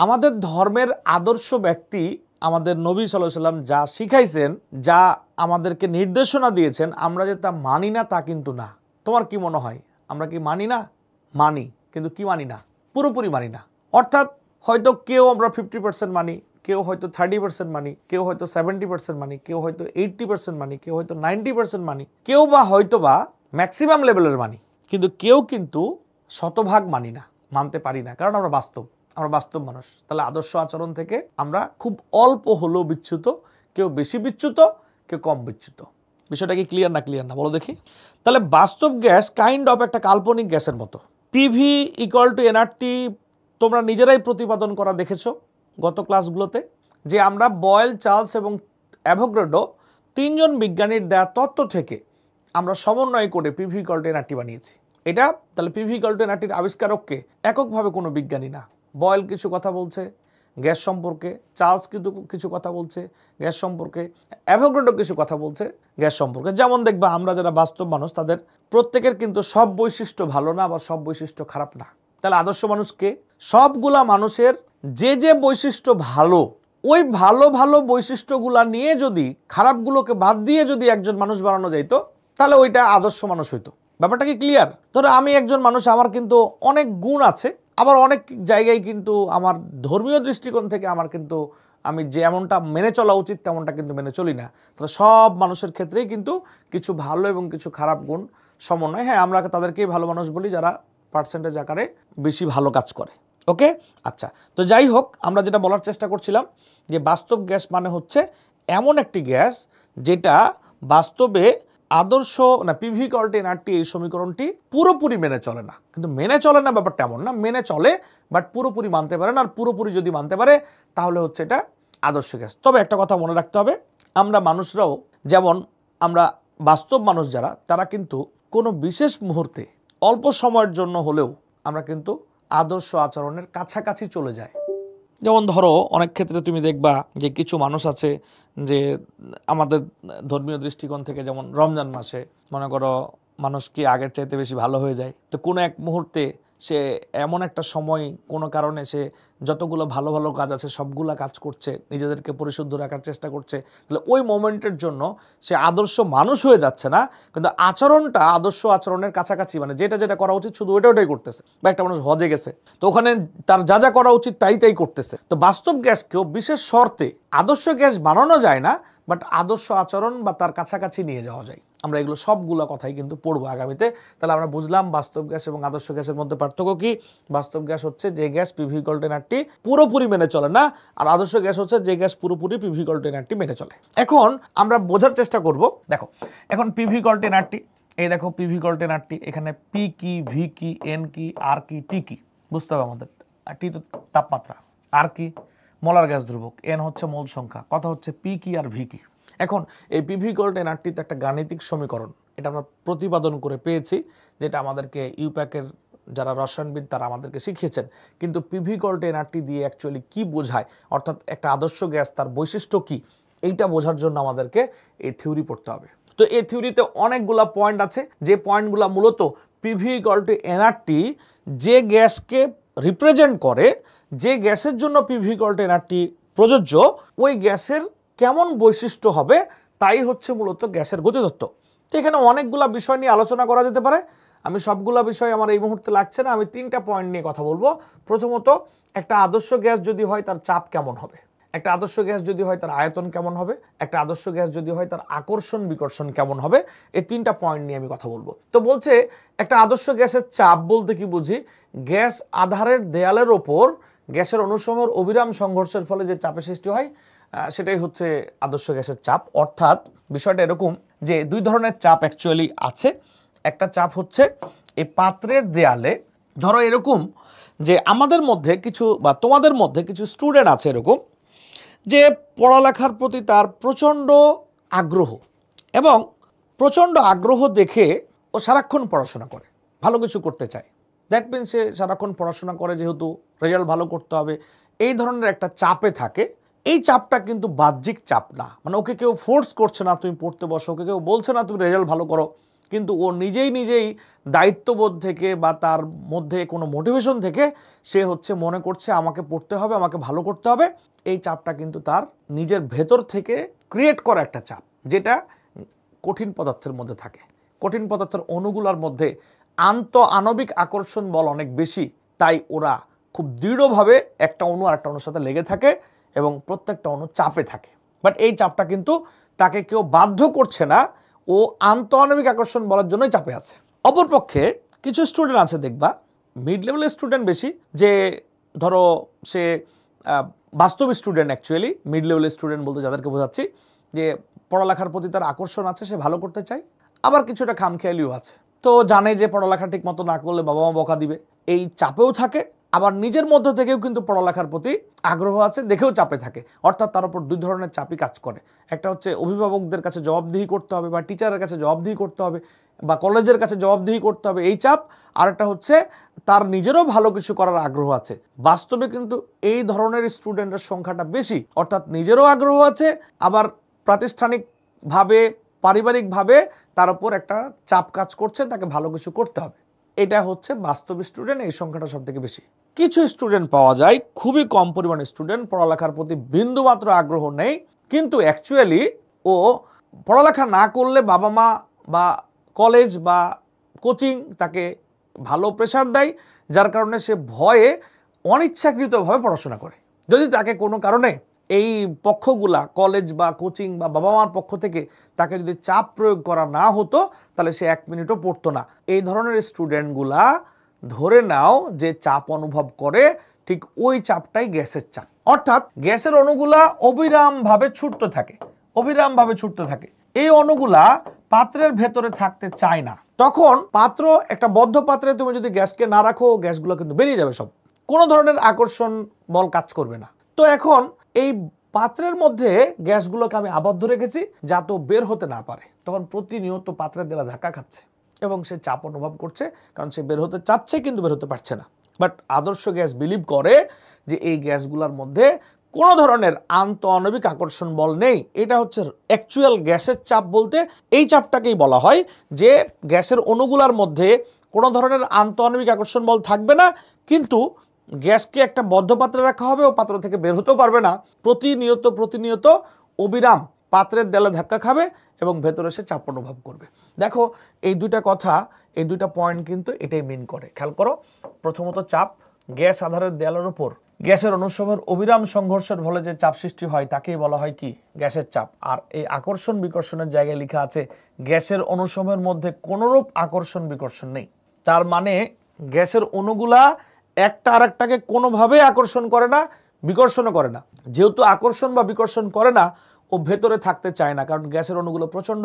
[SPEAKER 1] আমাদের ধর্মের আদর্শ ব্যক্তি, আমাদের নবী সাল্লাল্লাহু আলাইহি ওয়াসাল্লাম যা শিখাইছেন, যা আমাদেরকে নির্দেশনা দিয়েছেন, আমরা যে তা মানি না তা কিন্তু না। তোমার কি মনে হয় আমরা কি মানি না? মানি, কিন্তু কি মানি না? পুরোপুরি মানি না। অর্থাৎ হয়তো কেউ আমরা 50% মানি, কেউ হয়তো 30% মানি, কেউ হয়তো 70% মানি, কেউ হয়তো 80% মানি, কেউ হয়তো 90% মানি, কেউ বা হয়তো বা ম্যাক্সিমাম লেভেলের মানি, কিন্তু কেউ কিন্তু শতভাগ মানি না, মানতে পারি না, কারণ আমরা বাস্তব মানুষ। তাহলে আদর্শ আচরণ থেকে আমরা খুব অল্প হলেও বিচ্যুত, কেউ বেশি বিচ্যুত, কেউ কম বিচ্যুত। বিষয়টা কি ক্লিয়ার না বলো দেখি? তাহলে বাস্তব গ্যাস কাইন্ড অফ একটা কাল্পনিক গ্যাসের মতো। পিভি = nRT তোমরা নিজেরাই প্রতিপাদন করা দেখেছো গত ক্লাসগুলোতে, যে আমরা বয়েল, চার্লস এবং অ্যাভোগাড্রো 3 জন বিজ্ঞানীর দেয়া তত্ত্ব থেকে আমরা সমন্বয় করে পিভি = nRT বানিয়েছি। এটা তাহলে পিভি = nRTর আবিষ্কারককে এককভাবে কোনো বিজ্ঞানী না। বয়েল কিছু কথা বলছে, গ্যাস সম্পর্কে, চার্লস কিন্তু কিছু কথা বলছে গ্যাস সম্পর্কে, অ্যাভোগাড্রো কিছু কথা বলছে গ্যাস সম্পর্কে। যেমন দেখবা আমরা যারা বাস্তব মানুষ তাদের প্রত্যেকের কিন্তু সব বৈশিষ্ট্য ভালো না বা সব বৈশিষ্ট্য খারাপ না। তাহলে আদর্শ মানুষকে সবগুলা মানুষের যে যে বৈশিষ্ট্য ভালো, ওই ভালো ভালো বৈশিষ্ট্যগুলা নিয়ে যদি খারাপগুলোকে বাদ দিয়ে যদি একজন মানুষ বানানো যাইতো তাহলে ওইটা আদর্শ মানুষ হইতো। ব্যাপারটা কি ক্লিয়ার? ধরো আমি একজন মানুষ, আমার কিন্তু অনেক গুণ আছে, আবার অনেক জায়গায় কিন্তু আমার ধর্মীয় দৃষ্টিকোণ থেকে আমার কিন্তু আমি যেমনটা মেনে চলা উচিত তেমনটা কিন্তু মেনে চলি না। তাহলে সব মানুষের ক্ষেত্রেই কিন্তু কিছু ভালো এবং কিছু খারাপ গুণ সমন্বয়। হ্যাঁ, আমরা তাদেরকেই ভালো মানুষ বলি যারা পার্সেন্টেজ আকারে বেশি ভালো কাজ করে। ওকে, আচ্ছা, তো যাই হোক, আমরা যেটা বলার চেষ্টা করছিলাম যে বাস্তব গ্যাস মানে হচ্ছে এমন একটি গ্যাস যেটা বাস্তবে আদর্শ না পিভি ইকুয়াল টু এনআরটি এই সমীকরণটি পুরোপুরি মেনে চলে না। কিন্তু মেনে চলে না ব্যাপারটা এমন না, মেনে চলে বাট পুরোপুরি মানতে পারে না। আর পুরোপুরি যদি মানতে পারে তাহলে হচ্ছে এটা আদর্শ গ্যাস। তবে একটা কথা মনে রাখতে হবে, আমরা মানুষরাও যেমন আমরা বাস্তব মানুষ যারা, তারা কিন্তু কোনো বিশেষ মুহূর্তে অল্প সময়ের জন্য হলেও আমরা কিন্তু আদর্শ আচরণের কাছাকাছি চলে যায়। যেমন ধরো অনেক ক্ষেত্রে তুমি দেখবা যে কিছু মানুষ আছে যে আমাদের ধর্মীয় দৃষ্টিকোণ থেকে, যেমন রমজান মাসে মনে করো মানুষ কি আগের চাইতে বেশি ভালো হয়ে যায়। তো কোনো এক মুহূর্তে সে এমন একটা সময় কোনো কারণে সে যতগুলো ভালো ভালো কাজ আছে সবগুলো কাজ করছে, নিজেদেরকে পরিশুদ্ধ রাখার চেষ্টা করছে। তাহলে ওই মোমেন্টের জন্য সে আদর্শ মানুষ হয়ে যাচ্ছে না, কিন্তু আচরণটা আদর্শ আচরণের কাছাকাছি, মানে যেটা যেটা করা উচিত শুধু ওইটাই করতেছে। বা একটা মানুষ হজে গেছে, তো ওখানে তার যা যা করা উচিত তাই করতেছে। তো বাস্তব গ্যাসকেও বিশেষ শর্তে আদর্শ গ্যাস বানানো যায় না, বাট আদর্শ আচরণ বা তার কাছাকাছি নিয়ে যাওয়া যায়। আমরা এগুলো সবগুলো কথাই কিন্তু পড়বো আগামীতে। তাহলে আমরা বুঝলাম বাস্তব গ্যাস এবং আদর্শ গ্যাসের মধ্যে পার্থক্য কি। বাস্তব গ্যাস হচ্ছে যে gas PV equal to nRT পুরোপুরি মেনে চলে না, আর আদর্শ গ্যাস হচ্ছে যে গ্যাস পুরোপুরি পিভি ইকুয়াল টু এনআরটি মেনে চলে। এখন আমরা বোঝার চেষ্টা করব। দেখো এখন পিভি ইকুয়াল টু এনআরটি, এই দেখো পিভি ইকুয়াল টু এনআরটি, এখানে পি কি, ভি কি, এন কি, আর কি, টি কি বুঝতে হবে আমাদের। টি তো তাপমাত্রা, আর কি মোলার গ্যাস ধ্রুবক, এন হচ্ছে মোল সংখ্যা, কথা হচ্ছে পি কি আর ভি কি। এখন এই পিভি ইকুয়াল টু এনআরটি তো একটা গাণিতিক সমীকরণ, এটা আমরা প্রতিপাদন করে পেয়েছি, যেটা আমাদেরকে ইউপ্যাকের যারা রসায়নবিদ তারা আমাদেরকে শিখিয়েছেন। কিন্তু পিভি ইকুয়াল টু এনআরটি দিয়ে অ্যাকচুয়ালি কি বোঝায়, অর্থাৎ একটা আদর্শ গ্যাস তার বৈশিষ্ট্য কি, এইটা বোঝার জন্য আমাদেরকে এই থিওরি পড়তে হবে। তো এই থিওরিতে অনেকগুলা পয়েন্ট আছে, যে পয়েন্টগুলো মূলত পিভি ইকুয়াল টু এনআরটি যে গ্যাসকে রিপ্রেজেন্ট করে, যে গ্যাসের জন্য পিভি ইকুয়াল টু এনআরটি প্রযোজ্য, ওই গ্যাসের কেমন বৈশিষ্ট্য হবে তাই হচ্ছে মূলত গ্যাসের গতিতত্ত্ব। তো এখানে অনেকগুলা বিষয় নিয়ে আলোচনা করা যেতে পারে, আমি সবগুলা বিষয় আমার এই মুহূর্তে লাগছে না, আমি 3টা পয়েন্ট নিয়ে কথা বলবো। প্রথমত, একটা আদর্শ গ্যাস যদি হয় তার চাপ কেমন হবে, একটা আদর্শ গ্যাস যদি হয় তার আয়তন কেমন হবে, একটা আদর্শ গ্যাস যদি হয় তার আকর্ষণ বিকর্ষণ কেমন হবে, এই 3টা পয়েন্ট নিয়ে আমি কথা বলবো। তো বলছে একটা আদর্শ গ্যাসের চাপ বলতে কি বুঝি, গ্যাস আধারের দেয়ালের ওপর গ্যাসের অনুসমূহের অবিরাম সংঘর্ষের ফলে যে চাপের সৃষ্টি হয় সেটাই হচ্ছে আদর্শ গ্যাসের চাপ। অর্থাৎ বিষয়টা এরকম যে দুই ধরনের চাপ অ্যাকচুয়ালি আছে। একটা চাপ হচ্ছে এই পাত্রের দেয়ালে, ধরো এরকম যে আমাদের মধ্যে কিছু বা তোমাদের মধ্যে কিছু স্টুডেন্ট আছে এরকম যে পড়ালেখার প্রতি তার প্রচণ্ড আগ্রহ, এবং প্রচণ্ড আগ্রহ দেখে ও সারাক্ষণ পড়াশোনা করে, ভালো কিছু করতে চায়। দ্যাট মিনস সে সারাক্ষণ পড়াশোনা করে, যেহেতু রেজাল্ট ভালো করতে হবে, এই ধরনের একটা চাপে থাকে। এই চাপটা কিন্তু বাহ্যিক চাপ না, মানে ওকে কেউ ফোর্স করছে না তুমি পড়তে বসো, ওকে কেউ বলছে না তুমি রেজাল্ট ভালো করো, কিন্তু ও নিজেই দায়িত্ববোধ থেকে বা তার মধ্যে কোনো মোটিভেশন থেকে সে হচ্ছে মনে করছে আমাকে পড়তে হবে, আমাকে ভালো করতে হবে। এই চাপটা কিন্তু তার নিজের ভেতর থেকে ক্রিয়েট করা একটা চাপ, যেটা কঠিন পদার্থের মধ্যে থাকে। কঠিন পদার্থের অণুগুলোর মধ্যে আণবিক আকর্ষণ বল অনেক বেশি, তাই ওরা খুব দৃঢ়ভাবে একটা অণু আর একটা অণুর সাথে লেগে থাকে এবং প্রত্যেকটা অণু চাপে থাকে। বাট এই চাপটা কিন্তু তাকে কেউ বাধ্য করছে না, ও আণবিক আকর্ষণ বলার জন্যই চাপে আছে। অপরপক্ষে কিছু স্টুডেন্ট আছে দেখবা, মিড লেভেলের স্টুডেন্ট বেশি, যে ধরো সে বাস্তব স্টুডেন্ট, অ্যাকচুয়ালি মিড লেভেলের স্টুডেন্ট বলতে যাদেরকে বোঝাচ্ছি যে পড়ালেখার প্রতি তার আকর্ষণ আছে, সে ভালো করতে চায়, আবার কিছুটা খামখেয়ালিও আছে। তো জানে যে পড়ালেখা ঠিক মতো না করলে বাবা মা বকা দিবে, এই চাপেও থাকে। আবার নিজের মধ্য থেকেও কিন্তু পড়ালেখার প্রতি আগ্রহ আছে, দেখেও চাপে থাকে। অর্থাৎ তার উপর দুই ধরনের চাপই কাজ করে। একটা হচ্ছে অভিভাবকদের কাছে জবাবদিহি করতে হবে, বা টিচারের কাছে জবাবদিহি করতে হবে, বা কলেজের কাছে জবাবদিহি করতে হবে, এই চাপ। আর একটা হচ্ছে তার নিজেরও ভালো কিছু করার আগ্রহ আছে। বাস্তবে কিন্তু এই ধরনের স্টুডেন্টের সংখ্যাটা বেশি, অর্থাৎ নিজেরও আগ্রহ আছে, আবার প্রাতিষ্ঠানিকভাবে পারিবারিকভাবে তার উপর একটা চাপ কাজ করছে, তাকে ভালো কিছু করতে হবে। এটা হচ্ছে বাস্তব স্টুডেন্ট, এই সংখ্যাটা সব থেকে বেশি। কিছু স্টুডেন্ট পাওয়া যায়, খুবই কম পরিমাণে স্টুডেন্ট, পড়ালেখার প্রতি বিন্দুমাত্র আগ্রহ নেই, কিন্তু অ্যাকচুয়ালি ও পড়ালেখা না করলে বাবা মা বা কলেজ বা কোচিং তাকে ভালো প্রেশার দেয়, যার কারণে সে ভয়ে অনিচ্ছাকৃতভাবে পড়াশোনা করে। যদি তাকে কোনো কারণে এই পক্ষগুলা, কলেজ বা কোচিং বা বাবা মার পক্ষ থেকে তাকে যদি চাপ প্রয়োগ করা না হতো, তাহলে সে 1 মিনিটও পড়তো না। এই ধরনের স্টুডেন্টগুলা ধরে নাও যে চাপ অনুভব করে, ঠিক ওই চাপটাই গ্যাসের চাপ। অর্থাৎ গ্যাসের অণুগুলা অবিরামভাবে ছুটতে থাকে, অবিরামভাবে ছুটতে থাকে। এই অণুগুলা পাত্রের ভেতরে থাকতে চায় না। তখন পাত্র, একটা বদ্ধ পাত্রে তুমি যদি গ্যাসকে না রাখো, গ্যাসগুলো কিন্তু বেরিয়ে যাবে সব, কোনো ধরনের আকর্ষণ বল কাজ করবে না। তো এখন এই পাত্রের মধ্যে গ্যাসগুলোকে আমি আবদ্ধ রেখেছি যাতে বের হতে না পারে। তখন প্রতিনিয়ত পাত্রের দ্বারা ধাক্কা খাচ্ছে এবং সে চাপ অনুভব করছে, কারণ সে বের হতে চাচ্ছে কিন্তু বের হতে পারছে না। বাট আদর্শ গ্যাস বিলিভ করে যে এই গ্যাসগুলোর মধ্যে কোনো ধরনের আন্তঃআণবিক আকর্ষণ বল নেই। এটা হচ্ছে অ্যাকচুয়াল গ্যাসের চাপ। বলতে এই চাপটাকেই বলা হয় যে গ্যাসের অণুগুলোর মধ্যে কোনো ধরনের আন্তঃআণবিক আকর্ষণ বল থাকবে না, কিন্তু গ্যাসকে একটা বদ্ধ পাত্রে রাখা হবে, ও পাত্র থেকে বের হতেও পারবে না, প্রতিনিয়ত অবিরাম পাত্রের দেয়ালে ধাক্কা খাবে এবং ভেতরে সে চাপ অনুভব করবে। দেখো এই দুইটা কথা, এই দুইটা পয়েন্ট কিন্তু এটাই মিন করে। খেয়াল করো, প্রথমত চাপ, গ্যাস আধারের দেয়ালের উপর গ্যাসের অণুসমূহের অবিরাম সংঘর্ষের ফলে যে চাপ সৃষ্টি হয় তাকেই বলা হয় কি? গ্যাসের চাপ। আর এই আকর্ষণ বিকর্ষণের জায়গায় লেখা আছে গ্যাসের অণুসমূহের মধ্যে কোনোরূপ আকর্ষণ বিকর্ষণ নেই। তার মানে গ্যাসের অণুগুলা একটা আরেকটাকে কোনোভাবেই আকর্ষণ করে না, বিকর্ষণও করে না। যেহেতু আকর্ষণ বা বিকর্ষণ করে না, ও ভেতরে থাকতে চায় না, কারণ গ্যাসের অণুগুলো প্রচণ্ড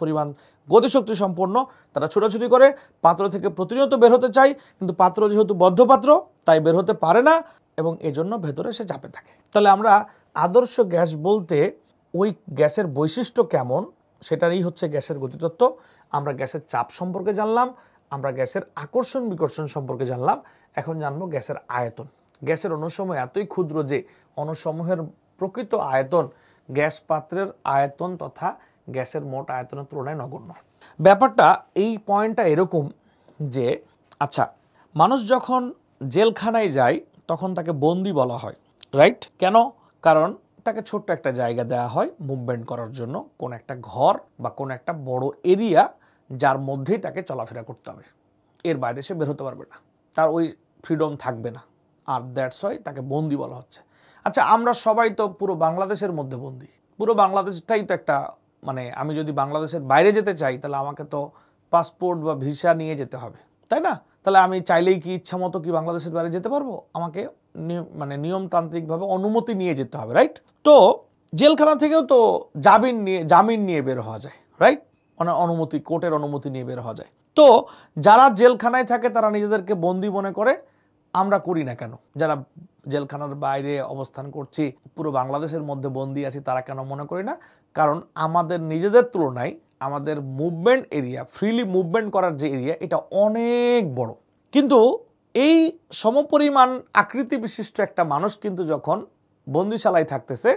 [SPEAKER 1] পরিমাণ গতিশক্তি সম্পন্ন, তারা ছোটাছুটি করে, পাত্র থেকে প্রতিনিয়ত বের হতে চায়, কিন্তু পাত্র যেহেতু বদ্ধ পাত্র তাই বের হতে পারে না এবং এজন্য ভেতরে সে চাপে থাকে। তাহলে আমরা আদর্শ গ্যাস বলতে ওই গ্যাসের বৈশিষ্ট্য কেমন সেটারই হচ্ছে গ্যাসের গতিতত্ত্ব। আমরা গ্যাসের চাপ সম্পর্কে জানলাম, আমরা গ্যাসের আকর্ষণ বিকর্ষণ সম্পর্কে জানলাম, এখন জানবো গ্যাসের আয়তন। গ্যাসের অণুসমূহ এতই ক্ষুদ্র যে অণুসমূহের প্রকৃত আয়তন গ্যাস পাত্রের আয়তন তথা গ্যাসের মোট আয়তনের তুলনায় নগণ্য। ব্যাপারটা এই পয়েন্টটা এরকম যে, আচ্ছা, মানুষ যখন জেলখানায় যায় তখন তাকে বন্দি বলা হয়, রাইট? কেন? কারণ তাকে ছোট্ট একটা জায়গা দেওয়া হয় মুভমেন্ট করার জন্য, কোন একটা ঘর বা কোন একটা বড় এরিয়া যার মধ্যেই তাকে চলাফেরা করতে হবে, এর বাইরে সে বের হতে পারবে না, তার ওই ফ্রিডম থাকবে না, আর দ্যাটস ওয়াই তাকে বন্দি বলা হচ্ছে। আচ্ছা, আমরা সবাই তো পুরো বাংলাদেশের মধ্যে বন্দি, পুরো বাংলাদেশটাই তো একটা, মানে আমি যদি বাংলাদেশের বাইরে যেতে চাই তাহলে আমাকে তো পাসপোর্ট বা ভিসা নিয়ে যেতে হবে, তাই না? তাহলে আমি চাইলেই কি ইচ্ছা মতো কি বাংলাদেশের বাইরে যেতে পারবো? আমাকে মানে নিয়মতান্ত্রিকভাবে অনুমতি নিয়ে যেতে হবে, রাইট? তো জেলখানা থেকেও তো জামিন নিয়ে বের হওয়া যায়, রাইট? মানে অনুমতি, কোর্টের অনুমতি নিয়ে বের হওয়া যায়। তো যারা জেলখানায় থাকে তারা নিজেদেরকে বন্দি মনে করে, আমরা করি না কেন? যারা জেলখানার বাইরে অবস্থান করছি, পুরো বাংলাদেশের মধ্যে বন্দি আছি, তারা কেন মনে করি না? কারণ আমাদের নিজেদের তুলনায় আমাদের মুভমেন্ট এরিয়া, ফ্রিলি মুভমেন্ট করার যে এরিয়া, এটা অনেক বড়। কিন্তু এই সমপরিমাণ আকৃতি বিশিষ্ট একটা মানুষ কিন্তু যখন বন্দিশালায় থাকতেছে,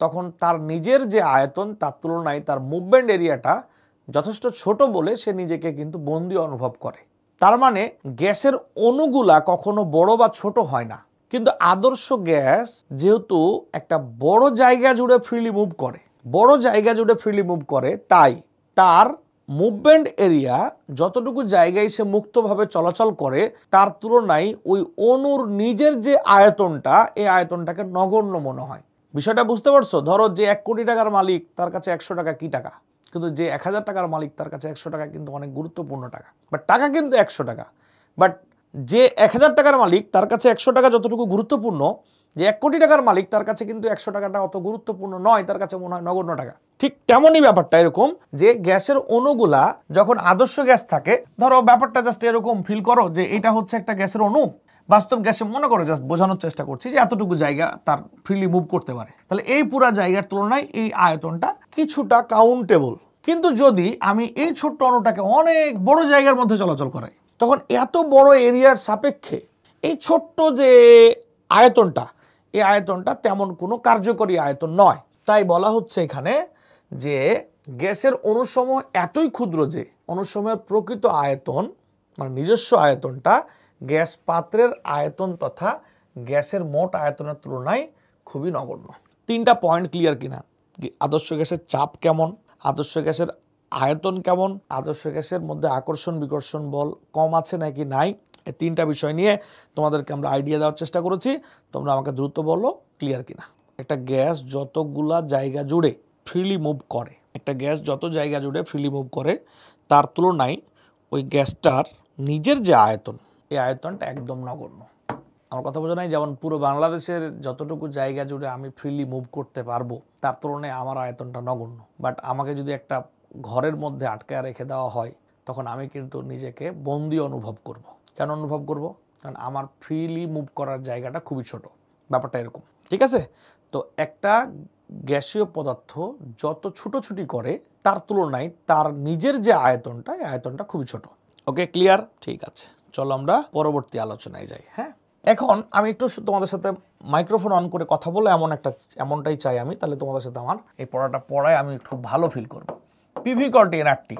[SPEAKER 1] তখন তার নিজের যে আয়তন তার তুলনায় তার মুভমেন্ট এরিয়াটা যথেষ্ট ছোট বলে সে নিজেকে কিন্তু বন্দি অনুভব করে। তার মানে গ্যাসের অণুগুলা কখনো বড় বা ছোট হয় না, কিন্তু আদর্শ গ্যাস যেহেতু একটা বড় জায়গা জুড়ে ফ্রিলি মুভ করে, তাই তার মুভমেন্ট এরিয়া যতটুকু জায়গায় সে মুক্তভাবে চলাচল করে তার তুলনায় ওই অণুর নিজের যে আয়তনটা, এই আয়তনটাকে নগণ্য মনে হয়। বিষয়টা বুঝতে পারছো? ধরো যে 1 কোটি টাকার মালিক, তার কাছে 100 টাকা কি টাকা, কিন্তু যে 1000 টাকার মালিক তার কাছে 100 টাকা কিন্তু অনেক গুরুত্বপূর্ণ টাকা, বাট টাকা কিন্তু 100 টাকা। বাট যে 1000 টাকার মালিক তার কাছে 100 টাকা যতটুকু গুরুত্বপূর্ণ, যে 1 কোটি টাকার মালিক তার কাছে কিন্তু 100 টাকাটা অত গুরুত্বপূর্ণ নয়, তার কাছে মনে হয় নগণ্য টাকা। ঠিক তেমনই ব্যাপারটা এরকম যে গ্যাসের অণুগুলা যখন আদর্শ গ্যাস থাকে, ধরো ব্যাপারটা জাস্ট এরকম ফিল করো যে এটা হচ্ছে একটা গ্যাসের অণু, বাস্তব গ্যাসে মনে করো, জাস্ট বোঝানোর চেষ্টা করছি যে এতটুকু জায়গা তার ফ্রিলি মুভ করতে পারে, তাহলে এই পুরা জায়গার তুলনায় এই আয়তনটা কিছুটা কাউন্টেবল। কিন্তু যদি আমি এই ছোট্ট অণুটাকে অনেক বড় জায়গার মধ্যে চলাচল করাই, তখন এত বড় এরিয়ার সাপেক্ষে এই ছোট্ট যে আয়তনটা, এই আয়তনটা তেমন কোনো কার্যকরী আয়তন নয়। তাই বলা হচ্ছে এখানে যে গ্যাসের অণুসমূহ এতই ক্ষুদ্র যে অণুসমূহের প্রকৃত আয়তন মানে নিজস্ব আয়তনটা গ্যাস পাত্রের আয়তন তথা গ্যাসের মোট আয়তনের তুলনায় খুবই নগণ্য। 3টা পয়েন্ট ক্লিয়ার কিনা? আদর্শ গ্যাসের চাপ কেমন, আদর্শ গ্যাসের আয়তন কেমন, আদর্শ গ্যাসের মধ্যে আকর্ষণ বিকর্ষণ বল কম আছে নাকি নাই, এই 3টা বিষয় নিয়ে তোমাদেরকে আমরা আইডিয়া দেওয়ার চেষ্টা করেছি। তোমরা আমাকে দ্রুত বলো ক্লিয়ার কিনা। একটা গ্যাস যতগুলা জায়গা জুড়ে ফ্রিলি মুভ করে, একটা গ্যাস যত জায়গা জুড়ে ফ্রিলি মুভ করে তার তুলনায় ওই গ্যাসটার নিজের যে আয়তন, এই আয়তনটা একদম নগণ্য। আমার কথা বোঝা নাই? যেমন পুরো বাংলাদেশের যতটুকু জায়গা জুড়ে আমি ফ্রিলি মুভ করতে পারবো তার তুলনায় আমার আয়তনটা নগণ্য। বাট আমাকে যদি একটা ঘরের মধ্যে আটকায় রেখে দেওয়া হয় তখন আমি কিন্তু নিজেকে বন্দি অনুভব করব। কেন অনুভব করব? কারণ আমার ফ্রিলি মুভ করার জায়গাটা খুবই ছোট। ব্যাপারটা এরকম, ঠিক আছে? তো একটা গ্যাসীয় পদার্থ যত ছুটোছুটি করে তার তুলনায় তার নিজের যে আয়তনটা, এই আয়তনটা খুবই ছোট। ওকে, ক্লিয়ার? ঠিক আছে, চলো আমরা পরবর্তী আলোচনায় যাই। হ্যাঁ, এখন আমি একটু তোমাদের সাথে মাইক্রোফোন অন করে কথা বলে এমনটাই চাই আমি, তাহলে তোমাদের সাথে আমার এই পড়াটা পড়ায় আমি একটু ভালো ফিল করব। পিভি কল্টি এনআরটি,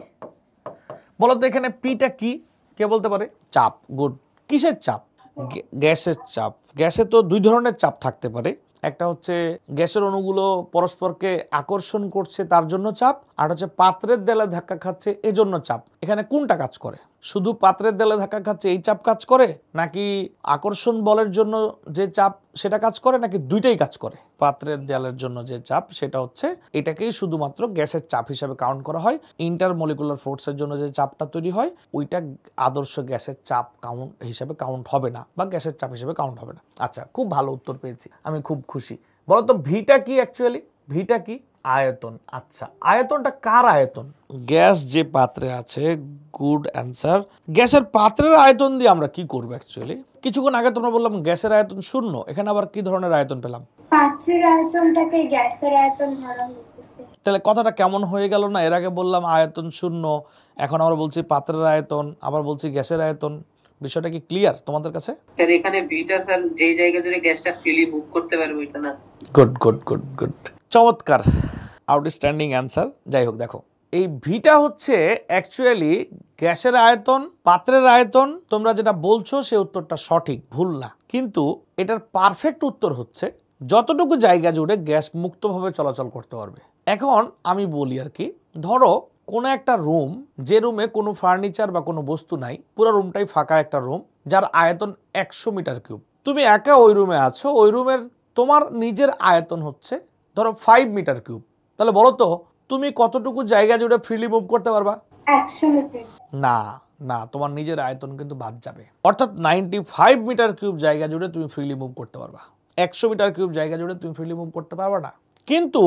[SPEAKER 1] বলো তো এখানে পিটা কি? কে বলতে পারে? চাপ। গুড। কিসের চাপ? গ্যাসের চাপ। গ্যাসে তো 2 ধরনের চাপ থাকতে পারে। একটা হচ্ছে গ্যাসের অণুগুলো পরস্পরকে আকর্ষণ করছে তার জন্য চাপ, আর হচ্ছে পাত্রের দেয়ালে ধাক্কা খাচ্ছে এজন্য চাপ। এখানে কোনটা কাজ করে? শুধু পাত্রের দেয়ালে ধাক্কা খাচ্ছে এই চাপ কাজ করে, নাকি আকর্ষণ বলের জন্য যে চাপ সেটা কাজ করে, নাকি দুইটাই কাজ করে? পাত্রের দেয়ালের জন্য যে চাপ সেটা হচ্ছে, এটাকেই শুধুমাত্র গ্যাসের চাপ হিসাবে কাউন্ট করা হয়। ইন্টারমলিকুলার ফোর্সের জন্য যে চাপটা তৈরি হয় ওইটা আদর্শ গ্যাসের চাপ হিসাবে কাউন্ট হবে না, বা গ্যাসের চাপ হিসেবে কাউন্ট হবে না। আচ্ছা, খুব ভালো উত্তর পেয়েছি, আমি খুব খুশি। বলো তো ভিটা কি? অ্যাকচুয়ালি ভিটা কি? আয়তন। আচ্ছা, আয়তনটা কার আয়তন? গ্যাস যে পাত্রে আছে। Good answer. গ্যাসের পাত্রের আয়তন দিয়ে আমরা কি করব? অ্যাকচুয়ালি কিছুক্ষণ আগে তোমরা বললাম গ্যাসের আয়তন 0, এখানে আবার কি ধরনের আয়তন পেলাম?
[SPEAKER 2] পাত্রের আয়তনটাকে গ্যাসের আয়তন ধরা হচ্ছে।
[SPEAKER 1] তাহলে কথাটা কেমন হয়ে গেল না? এর আগে বললাম আয়তন 0, এখন আমরা বলছি পাত্রের আয়তন, আবার বলছি গ্যাসের আয়তন। বিষয়টা কি ক্লিয়ার তোমাদের কাছে?
[SPEAKER 3] স্যার এখানে ভিটা স্যার যে জায়গা জুড়ে গ্যাসটা ফ্রিলি মুভ করতে পারবে ওইটা না?
[SPEAKER 1] গুড গুড গুড গুড, চমৎকার, আউটস্ট্যান্ডিং অ্যান্সার। যাই হোক, দেখো এই ভিটা হচ্ছে অ্যাকচুয়ালি গ্যাসের আয়তন, পাত্রের আয়তন। তোমরা যেটা বলছো সে উত্তরটা সঠিক, ভুল না, কিন্তু এটার পারফেক্ট উত্তর হচ্ছে যতটুকু জায়গা জুড়ে গ্যাস মুক্তভাবে চলাচল করতে পারবে। এখন আমি বলি আর কি, ধরো কোনো একটা রুম, যে রুমে কোনো ফার্নিচার বা কোনো বস্তু নাই, পুরো রুমটাই ফাঁকা একটা রুম, যার আয়তন 100 মিটার কিউব। তুমি একা ওই রুমে আছো, ওই রুমের তোমার নিজের আয়তন হচ্ছে ধরো 5 মিটার কিউব। তাহলে বলো তো তুমি কতটুকু জায়গা জুড়ে ফ্রিলি মুভ করতে পারবা?
[SPEAKER 2] 100 মিটার।
[SPEAKER 1] না না, তোমার নিজের আয়তন কিন্তু বাদ যাবে। অর্থাৎ 95 মিটার কিউব জায়গা জুড়ে তুমি ফ্রিলি মুভ করতে পারবা, 100 মিটার কিউব জায়গা জুড়ে তুমি ফ্রিলি মুভ করতে পারবা না। কিন্তু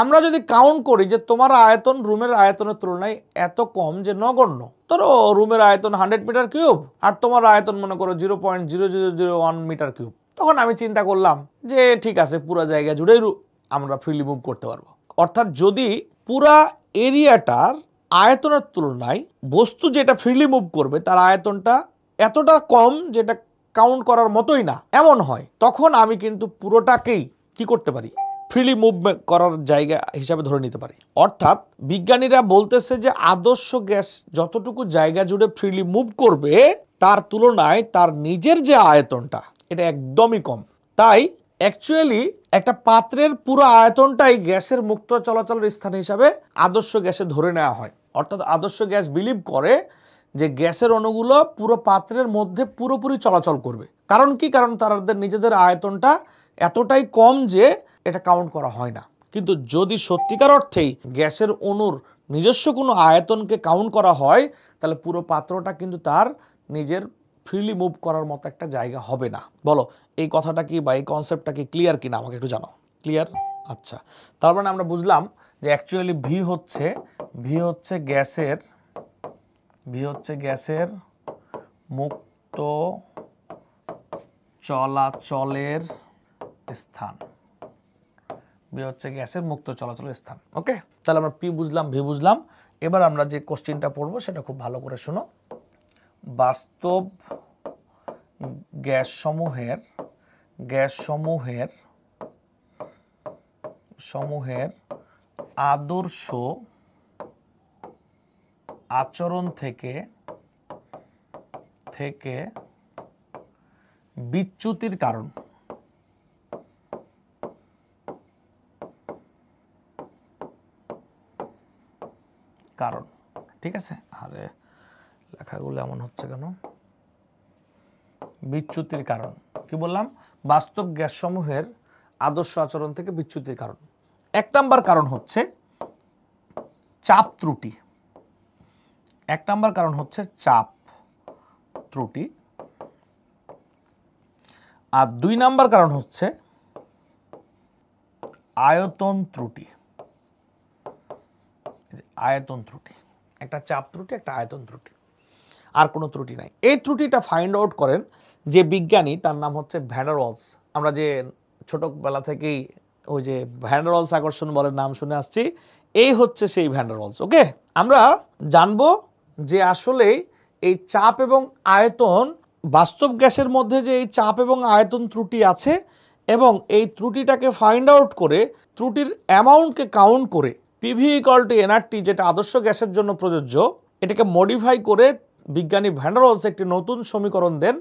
[SPEAKER 1] আমরা যদি কাউন্ট করি যে তোমার আয়তন রুমের আয়তনের তুলনায় এত কম যে নগণ্য, ধরো রুমের আয়তন 100 মিটার কিউব আর তোমার আয়তন মনে করো 0.0001 মিটার কিউব, তখন আমি চিন্তা করলাম যে ঠিক আছে, পুরো জায়গা জুড়েই আমরা ফ্রিলি মুভ করতে পারবো। অর্থাৎ যদি পুরা এরিয়াটার আয়তনের তুলনায় বস্তু যেটা ফ্রিলি মুভ করবে তার আয়তনটা এতটা কম যেটা কাউন্ট করার মতোই না, এমন হয়, তখন আমি কিন্তু পুরোটাকেই কি করতে পারি? ফ্রিলি মুভ করার জায়গা হিসাবে ধরে নিতে পারি। অর্থাৎ বিজ্ঞানীরা বলতেছে যে আদর্শ গ্যাস যতটুকু জায়গা জুড়ে ফ্রিলি মুভ করবে তার তুলনায় তার নিজের যে আয়তনটা এটা একদমই কম। তাই অ্যাকচুয়ালি একটা পাত্রের পুরো আয়তনটাই গ্যাসের মুক্ত চলাচলের স্থান হিসাবে আদর্শ গ্যাসে ধরে নেওয়া হয়। অর্থাৎ আদর্শ গ্যাস বিলিভ করে যে গ্যাসের অণুগুলো পুরো পাত্রের মধ্যে পুরোপুরি চলাচল করবে। কারণ কি? কারণ তাদের নিজেদের আয়তনটা এতটাই কম যে এটা কাউন্ট করা হয় না। কিন্তু যদি সত্যিকার অর্থেই গ্যাসের অণুর নিজস্ব কোনো আয়তনকে কাউন্ট করা হয় তাহলে পুরো পাত্রটা কিন্তু তার নিজের ফ্রিলি মুভ করার মতো একটা জায়গা হবে না। বলো এই কথাটা কি বা এই কনসেপ্টটা কি ক্লিয়ার কিনা আমাকে একটু জানাও। ক্লিয়ার? আচ্ছা, তার মানে আমরা বুঝলাম যে অ্যাকচুয়ালি ভি হচ্ছে গ্যাসের মুক্ত চলাচলের স্থান। ভি হচ্ছে গ্যাসের মুক্ত চলাচলের স্থান। ওকে, তাহলে আমরা পি বুঝলাম, ভি বুঝলাম। এবার আমরা যে কোশ্চেনটা পড়বো সেটা খুব ভালো করে শোনো। বাস্তব গ্যাসসমূহের আদর্শ আচরণ থেকে বিচ্যুতির কারণ। ঠিক আছে, আরে লেখাগুলো এমন হচ্ছে কেন? বিচ্যুতির কারণ কি বললাম? বাস্তব গ্যাসসমূহের আদর্শ আচরণ থেকে বিচ্যুতির কারণ। 1 নাম্বার কারণ হচ্ছে চাপ ত্রুটি। 1 নাম্বার কারণ হচ্ছে চাপ ত্রুটি। আর 2 নাম্বার কারণ হচ্ছে আয়তন ত্রুটি। আয়তন ত্রুটি, একটা চাপ ত্রুটি, একটা আয়তন ত্রুটি, আর কোনো ত্রুটি নাই। এই ত্রুটিটা ফাইন্ড আউট করেন যে বিজ্ঞানী, তার নাম হচ্ছে ভ্যান ডার ওয়ালস। আমরা যে ছোটবেলা থেকেই ওই যে ভ্যান ডার ওয়ালস আকর্ষণ বলের নাম শুনে আসছি, এই হচ্ছে সেই ভ্যান ডার ওয়ালস। ওকে, আমরা জানবো যে আসলে এই চাপ এবং আয়তন, বাস্তব গ্যাসের মধ্যে যে এই চাপ এবং আয়তন ত্রুটি আছে, এবং এই ত্রুটিটাকে ফাইন্ড আউট করে ত্রুটির অ্যামাউন্টকে কাউন্ট করে পিভি ইকুয়াল টু এনআরটি, যেটা আদর্শ গ্যাসের জন্য প্রযোজ্য, এটাকে মডিফাই করে বিজ্ঞানী ভ্যান ডার ওয়ালস একটি নতুন সমীকরণ দেন,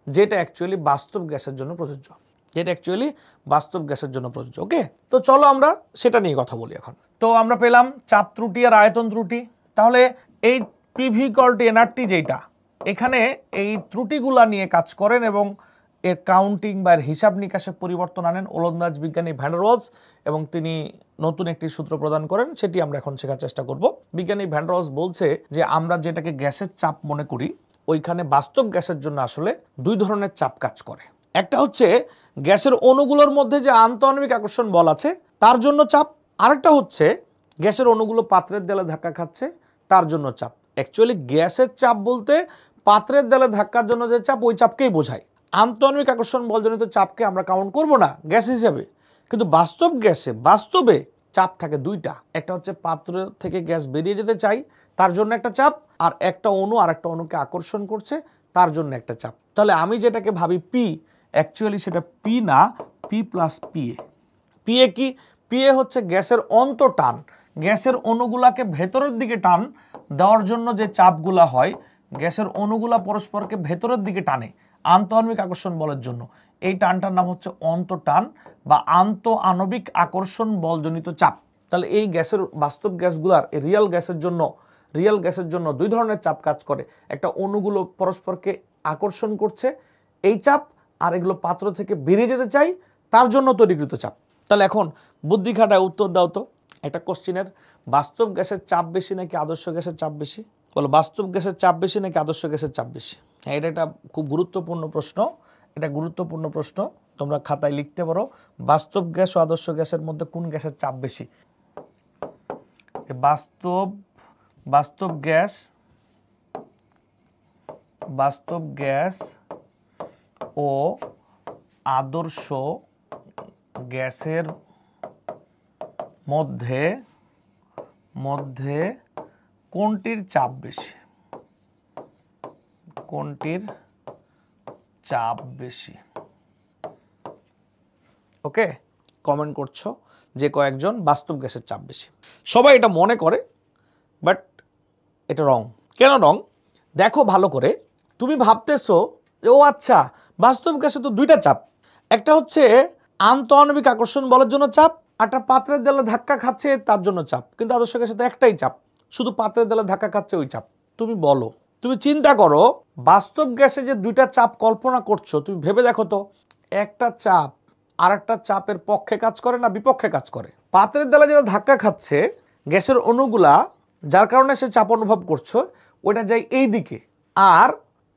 [SPEAKER 1] যেটা অ্যাকচুয়ালি বাস্তব গ্যাসের জন্য প্রযোজ্য। ওকে, তো চলো আমরা সেটা নিয়ে কথা বলি এখন। তো আমরা পেলাম চাপ ত্রুটি আর আয়তন ত্রুটি। তাহলে এই পিভি ইকুয়াল টু এনআরটি যেটা, এখানে এই ত্রুটিগুলা নিয়ে কাজ করেন এবং এর কাউন্টিং বা এর হিসাব নিকাশে পরিবর্তন আনেন ওলন্দাজ বিজ্ঞানী ভ্যান ডার ওয়ালস, এবং তিনি নতুন একটি সূত্র প্রদান করেন, সেটি আমরা এখন শেখার চেষ্টা করব। বিজ্ঞানী ভ্যান ডার ওয়ালস বলছে যে আমরা যেটাকে গ্যাসের চাপ মনে করি, ওইখানে বাস্তব গ্যাসের জন্য আসলে 2 ধরনের চাপ কাজ করে। একটা হচ্ছে গ্যাসের অণুগুলোর মধ্যে যে আন্তঃআণবিক আকর্ষণ বল আছে তার জন্য চাপ, আরেকটা হচ্ছে গ্যাসের অণুগুলো পাত্রের দেয়ালে ধাক্কা খাচ্ছে তার জন্য চাপ। অ্যাকচুয়ালি গ্যাসের চাপ বলতে পাত্রের দেয়ালে ধাক্কার জন্য যে চাপ, ওই চাপকেই বোঝায়। আন্তঃআণবিক আকর্ষণ বলজনিত চাপকে আমরা কাউন্ট করব না গ্যাস হিসাবে, কিন্তু বাস্তব গ্যাসে বাস্তবে চাপ থাকে 2টা। একটা হচ্ছে পাত্র থেকে গ্যাস বেরিয়ে যেতে চাই তার জন্য একটা চাপ, আর একটা অণু আর একটা অণুকে আকর্ষণ করছে তার জন্য একটা চাপ। তাহলে আমি যেটাকে ভাবি পি, অ্যাকচুয়ালি সেটা পি না, পি প্লাস পিএ। পিএ কি? পিএ হচ্ছে গ্যাসের অন্তঃটান, গ্যাসের অণুগুলাকে ভেতরের দিকে টান দেওয়ার জন্য যে চাপগুলা হয়, গ্যাসের অণুগুলা পরস্পরকে ভেতরের দিকে টানে আন্তঃআণবিক আকর্ষণ বলের জন্য, এই টানটার নাম হচ্ছে অন্তঃটান বা আন্তঃআণবিক আকর্ষণ বলজনিত চাপ। তাহলে এই গ্যাসের, বাস্তব গ্যাসগুলার, এই রিয়েল গ্যাসের জন্য 2 ধরনের চাপ কাজ করে। একটা অণুগুলো পরস্পরকে আকর্ষণ করছে এই চাপ, আর এগুলো পাত্র থেকে বেরিয়ে যেতে চাই তার জন্য তৈরিকৃত চাপ। তাহলে এখন বুদ্ধি খাটায় উত্তর দাও তো একটা কোশ্চিনের, বাস্তব গ্যাসের চাপ বেশি নাকি আদর্শ গ্যাসের চাপ বেশি? বলো, বাস্তব গ্যাসের চাপ বেশি নাকি আদর্শ গ্যাসের চাপ বেশি? হ্যাঁ, এটা একটা খুব গুরুত্বপূর্ণ প্রশ্ন। তোমরা খাতায় লিখতে পারো, বাস্তব গ্যাস ও আদর্শ গ্যাসের মধ্যে কোন গ্যাসের চাপ বেশি? বাস্তব গ্যাস ও আদর্শ গ্যাসের মধ্যে কোনটির চাপ বেশি? ওকে, কমেন্ট করছো যে কয়েকজন বাস্তব গ্যাসের চাপ বেশি। সবাই এটা মনে করে, বাট এটা রং। কেন রং? দেখো ভালো করে, তুমি ভাবতেছো যে ও আচ্ছা, বাস্তব গ্যাসে তো 2টা চাপ, একটা হচ্ছে আন্তঃআণবিক আকর্ষণ বলের জন্য চাপ, একটা পাত্রের দেয়ালে ধাক্কা খাচ্ছে তার জন্য চাপ, কিন্তু আদর্শ গ্যাসে তো একটাই চাপ, শুধু পাত্রের দেয়ালে ধাক্কা খাচ্ছে ওই চাপ। তুমি বলো, তুমি চিন্তা করো, বাস্তব গ্যাসে যে 2টা চাপ কল্পনা করছো, তুমি ভেবে দেখো তো, একটা চাপ আর একটা চাপের পক্ষে কাজ করে না বিপক্ষে কাজ করে? পাত্রের দেয়ালে যেটা ধাক্কা খাচ্ছে গ্যাসের অণুগুলা, যার কারণে সে চাপ অনুভব করছো, ওইটা যায় এই দিকে, আর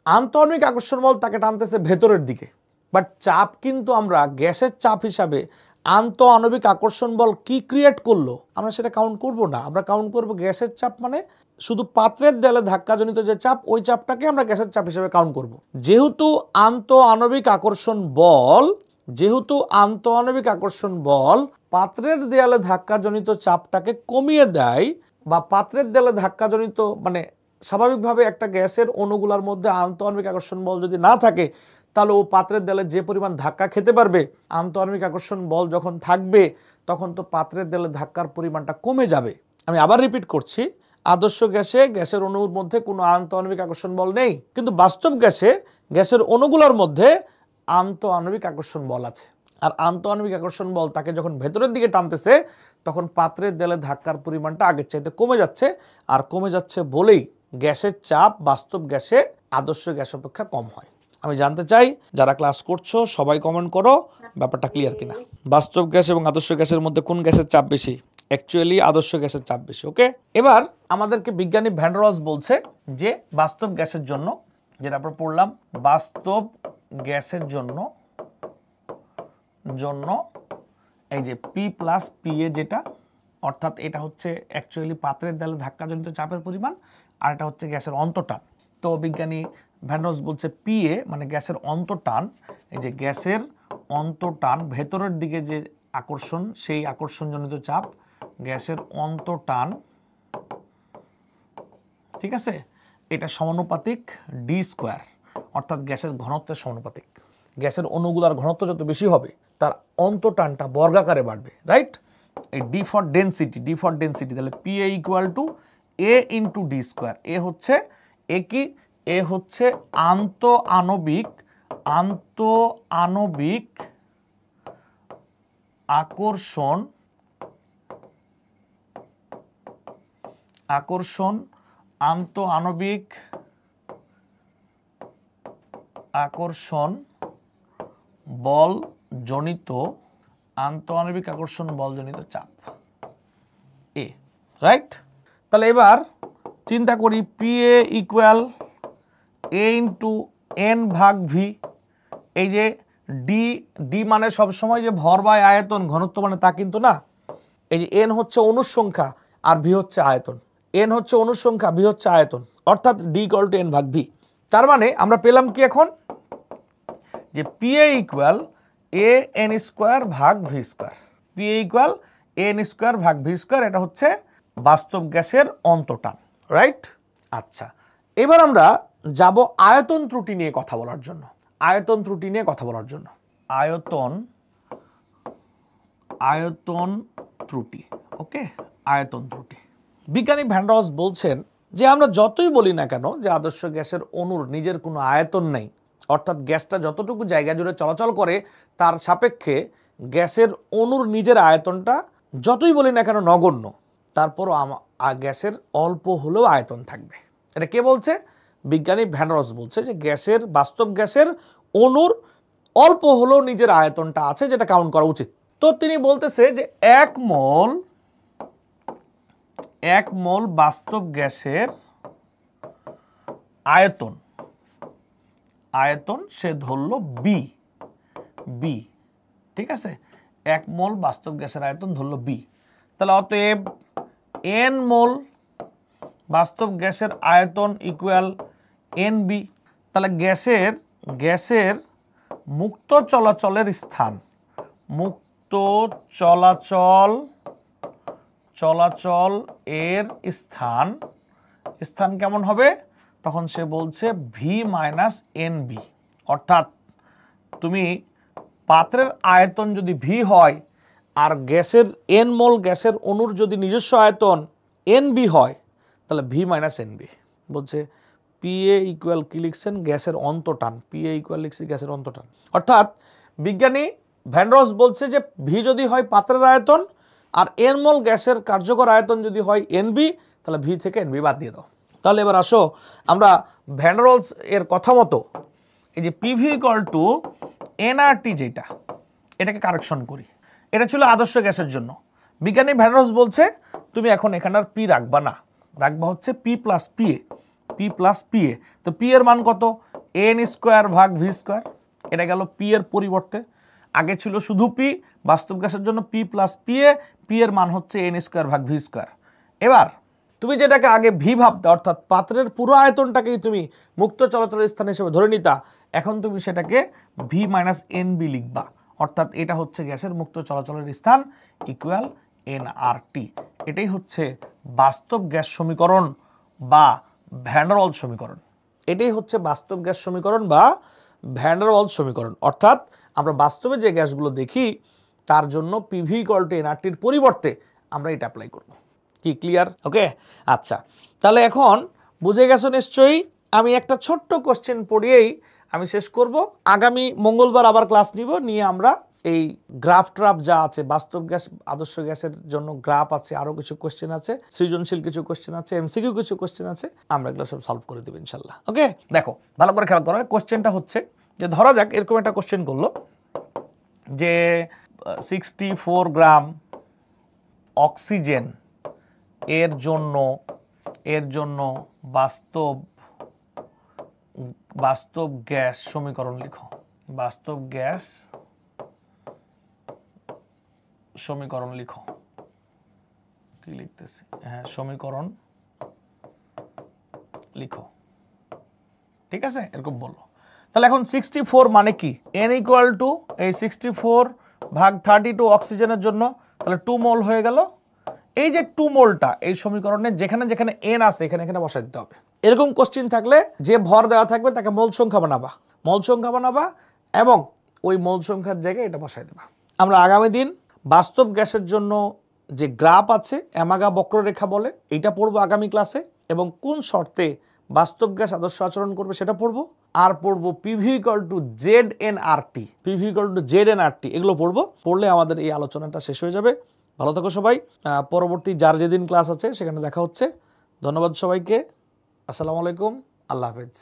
[SPEAKER 1] আন্তঃআণবিক আকর্ষণ বল তাকে টানতেছে ভেতরের দিকে। বাট চাপ কিন্তু আমরা গ্যাসের চাপ হিসাবে আন্তঃআণবিক আকর্ষণ বল কি ক্রিয়েট করলো আমরা সেটা কাউন্ট করব না। আমরা কাউন্ট করব গ্যাসের চাপ, মানে শুধু পাত্রের দেয়ালে ধাক্কাজনিত যে চাপ, ওই চাপটাকে আমরা গ্যাসের চাপ হিসেবে কাউন্ট করব। যেহেতু আন্তঃআণবিক আকর্ষণ বল পাত্রের দেয়ালে ধাক্কাজনিত চাপটাকে কমিয়ে দেয়, বা পাত্রের দেয়ালে ধাক্কাজনিত মানে স্বাভাবিকভাবে একটা গ্যাসের অণুগুলোর মধ্যে আন্তঃআণবিক আকর্ষণ বল যদি না থাকে তাহলে ও পাত্রের দেয়ালে যে পরিমাণ ধাক্কা খেতে পারবে, আন্তঃআণবিক আকর্ষণ বল যখন থাকবে তখন তো পাত্রের দেয়ালে ধাক্কার পরিমাণটা কমে যাবে। আমি আবার রিপিট করছি, আদর্শ গ্যাসে গ্যাসের অণুর মধ্যে কোনো আন্তঃআণবিক আকর্ষণ বল নেই, কিন্তু বাস্তব গ্যাসে গ্যাসের অণুগুলোর মধ্যে আন্তঃআণবিক আকর্ষণ বল আছে। আর আন্তঃআণবিক আকর্ষণ বল তাকে যখন ভেতরের দিকে টানতেছে তখন পাত্রের দেয়ালে ধাক্কার পরিমাণটা আগের চাইতে কমে যাচ্ছে, আর কমে যাচ্ছে বলেই গ্যাসের চাপ বাস্তব গ্যাসে আদর্শ গ্যাস অপেক্ষা কম হয়। আমি জানতে চাই যারা ক্লাস করছো সবাই কমেন্ট করো ব্যাপারটা ক্লিয়ার কিনা। বাস্তব গ্যাস এবং আদর্শ গ্যাসের মধ্যে কোন গ্যাসের চাপ বেশি? অ্যাকচুয়ালি আদর্শ গ্যাসের চাপ বেশি। ওকে, এবার আমাদেরকে বিজ্ঞানী ভ্যান ডের ওয়ালস বলছে যে বাস্তব গ্যাসের জন্য, যেটা আমরা পড়লাম, বাস্তব গ্যাসের জন্য এই যে পি প্লাস পি এ, যেটা অর্থাৎ এটা হচ্ছে অ্যাকচুয়ালি পাত্রের দেয়ালে ধাক্কাজনিত চাপের পরিমাণ, আর এটা হচ্ছে গ্যাসের অন্তটান। তো বিজ্ঞানী ভ্যান ডের ওয়ালস বলছে পি এ মানে গ্যাসের অন্তটান, এই যে গ্যাসের অন্তটান ভেতরের দিকে যে আকর্ষণ, সেই আকর্ষণজনিত চাপ গ্যাসের অন্তটান, ঠিক আছে, এটা সমানুপাতিক ডি স্কোয়ার, অর্থাৎ গ্যাসের ঘনত্বের সমানুপাতিক। গ্যাসের অণুগুলার ঘনত্ব যত বেশি হবে তার অন্তটানটা বর্গাকারে বাড়বে, রাইট? এই ডি ফর ডেনসিটি, তাহলে P A equal to A into D square. A হচ্ছে আন্তঃআণবিক আকর্ষণ আন্তঃআণবিক আকর্ষণ বল জনিত চাপ এ, রাইট? তাহলে এবার চিন্তা করি P A equal A into N ভাগ ভি। এই যে ডি মানে সবসময় যে ভর বা আয়তন, ঘনত্ব মানে তা কিন্তু না। এই যে এন হচ্ছে অণুর সংখ্যা আর ভি হচ্ছে আয়তন, এন হচ্ছে অণুর সংখ্যা, ভি হচ্ছে আয়তন, অর্থাৎ ডি ইকুয়াল টু এন ভাগ ভি। তার মানে আমরা পেলাম কি এখন, যে P A equal A N square ভাগ V square, P A equal A N square ভাগ ভি স্কোয়ার, এটা হচ্ছে বাস্তব গ্যাসের অন্তটান, রাইট? আচ্ছা, এবার আমরা যাব আয়তন ত্রুটি নিয়ে কথা বলার জন্য। আয়তন ত্রুটি, ওকে, আয়তন ত্রুটি। বিজ্ঞানী ভ্যান ডের ওয়ালস বলছেন যে আমরা যতই বলি না কেন যে আদর্শ গ্যাসের অণুর নিজের কোনো আয়তন নেই, অর্থাৎ গ্যাসটা যতটুকু জায়গা জুড়ে চলাচল করে তার সাপেক্ষে গ্যাসের অণুর নিজের আয়তনটা যতই বলি না কেন নগণ্য, তারপরও গ্যাসের অল্প হলেও আয়তন থাকবে। এটা কে বলছে? বিজ্ঞানী ভ্যান ডের ওয়ালস বলছে যে বাস্তব গ্যাসের অণুর অল্প হলেও নিজের আয়তনটা আছে, যেটা কাউন্ট করা উচিত। তো তিনি বলতেছে যে এক মোল বাস্তব গ্যাসের আয়তন সে ধরল বি, ঠিক আছে, এক মোল বাস্তব গ্যাসের আয়তন ধরল বি। তাহলে অতএব এন মোল বাস্তব গ্যাসের আয়তন ইকুয়াল এন বি। তাহলে গ্যাসের মুক্ত চলাচলের স্থান, চলাচল এর স্থান কেমন হবে? তখন সে বলছে ভি মাইনাস এন বি, অর্থাৎ তুমি পাত্রের আয়তন যদি ভি হয় আর গ্যাসের এন মোল গ্যাসের অণুর যদি নিজস্ব আয়তন এন বি হয় তাহলে ভি মাইনাস এন বি। বলছে পি এ ইকুয়াল কি লিখছেন? গ্যাসের অন্তটান, পি এ ইকুয়াল লিখছি গ্যাসের অন্তটান। অর্থাৎ বিজ্ঞানী ভ্যান ডের ওয়ালস বলছে যে ভি যদি হয় পাত্রের আয়তন আর এন মোল গ্যাসের কার্যকর আয়তন যদি হয় এন বি, তাহলে ভি থেকে এন বি বাদ দিয়ে দাও। তাহলে এবার আসো আমরা ভ্যান ডের ওয়ালস এর কথা মতো এই যে পিভি ইকুয়াল টু এনআরটি, যেটা এটাকে কারেকশন করি। এটা ছিল আদর্শ গ্যাসের জন্য। বিজ্ঞানী ভ্যান ডের ওয়ালস বলছে তুমি এখন এখানে পি রাখবা না, রাখবা হচ্ছে পি প্লাস পি এ। তো পি এর মান কত? এন স্কোয়ার ভাগ ভি স্কোয়ার। এটা গেল পি এর পরিবর্তে, আগে ছিল শুধু পি, বাস্তব গ্যাসের জন্য পি প্লাস পি এর মান হচ্ছে এন স্কোয়ার ভাগ ভি স্কোয়ার। এবার তুমি যেটাকে আগে ভি ভাবতে, অর্থাৎ পাত্রের পুরো আয়তনটাকেই তুমি মুক্ত চলাচলের স্থান হিসেবে ধরে নিতা, এখন তুমি সেটাকে ভি মাইনাস এন বি লিখবা, অর্থাৎ এটা হচ্ছে গ্যাসের মুক্ত চলাচলের স্থান ইকুয়াল এনআরটি। এটাই হচ্ছে বাস্তব গ্যাস সমীকরণ বা ভ্যান ডার ওয়ালস সমীকরণ। এটাই হচ্ছে বাস্তব গ্যাস সমীকরণ বা ভ্যান ডার ওয়ালস সমীকরণ। অর্থাৎ আমরা বাস্তবে যে গ্যাসগুলো দেখি তার জন্য পিভি ইকুয়াল টু এনআরটির পরিবর্তে আমরা এটা অ্যাপ্লাই করব। কি ক্লিয়ার? ওকে, আচ্ছা, তাহলে এখন বুঝে গেছো নিশ্চয়ই। আমি একটা ছোট্ট কোশ্চেন পড়িয়েই আমি শেষ করব। আগামী মঙ্গলবার আবার ক্লাস নিব, নিয়ে আমরা এই গ্রাফ ট্রাফ যা আছে, বাস্তব গ্যাস আদর্শ গ্যাসের জন্য গ্রাফ আছে, আরও কিছু কোশ্চেন আছে, সৃজনশীল কিছু কোশ্চেন আছে, এমসিকিউ কিছু কোশ্চেন আছে, আমরা এগুলো সব সলভ করে দেবো ইনশাল্লাহ। ওকে, দেখো ভালো করে খেয়াল করো। কোশ্চেনটা হচ্ছে যে ধরা যাক এরকম একটা কোশ্চেন করলো যে 64 গ্রাম অক্সিজেন এর জন্য বাস্তব গ্যাস সমীকরণ লিখো। বাস্তব গ্যাস সমীকরণ লিখো। কি লিখতেছি? হ্যাঁ, সমীকরণ লিখো। ঠিক আছে, এরকম বললো। তাহলে এখন 64 মানে কি? n ইকুয়াল টু এই 64 ভাগ 32 অক্সিজেনের জন্য, তাহলে 2 মোল হয়ে গেল। এই যে 2 মোলটা এই সমীকরণে যেখানে যেখানে n আছে এখানে এখানে বসাই দিতে হবে। এরকম কোশ্চেন থাকলে যে ভর দেওয়া থাকবে তাকে মোল সংখ্যা বানাবা এবং ওই মোল সংখ্যার জায়গায় এটা বসাই দেবা। আমরা আগামী দিন বাস্তব গ্যাসের জন্য যে গ্রাফ আছে অ্যামাগা বক্ররেখা বলে, এইটা পড়বো আগামী ক্লাসে, এবং কোন শর্তে বাস্তব গ্যাস আদর্শ আচরণ করবে সেটা পড়বো। আর পড়বো পিভি ইকুয়াল টু জেড.এন.আর.টি, এগুলো পড়বো। পড়লে আমাদের এই আলোচনাটা শেষ হয়ে যাবে। ভালো থাকো সবাই। পরবর্তী যার যেদিন ক্লাস আছে সেখানে দেখা হচ্ছে। ধন্যবাদ সবাইকে। আসসালামু আলাইকুম, আল্লাহ হাফেজ।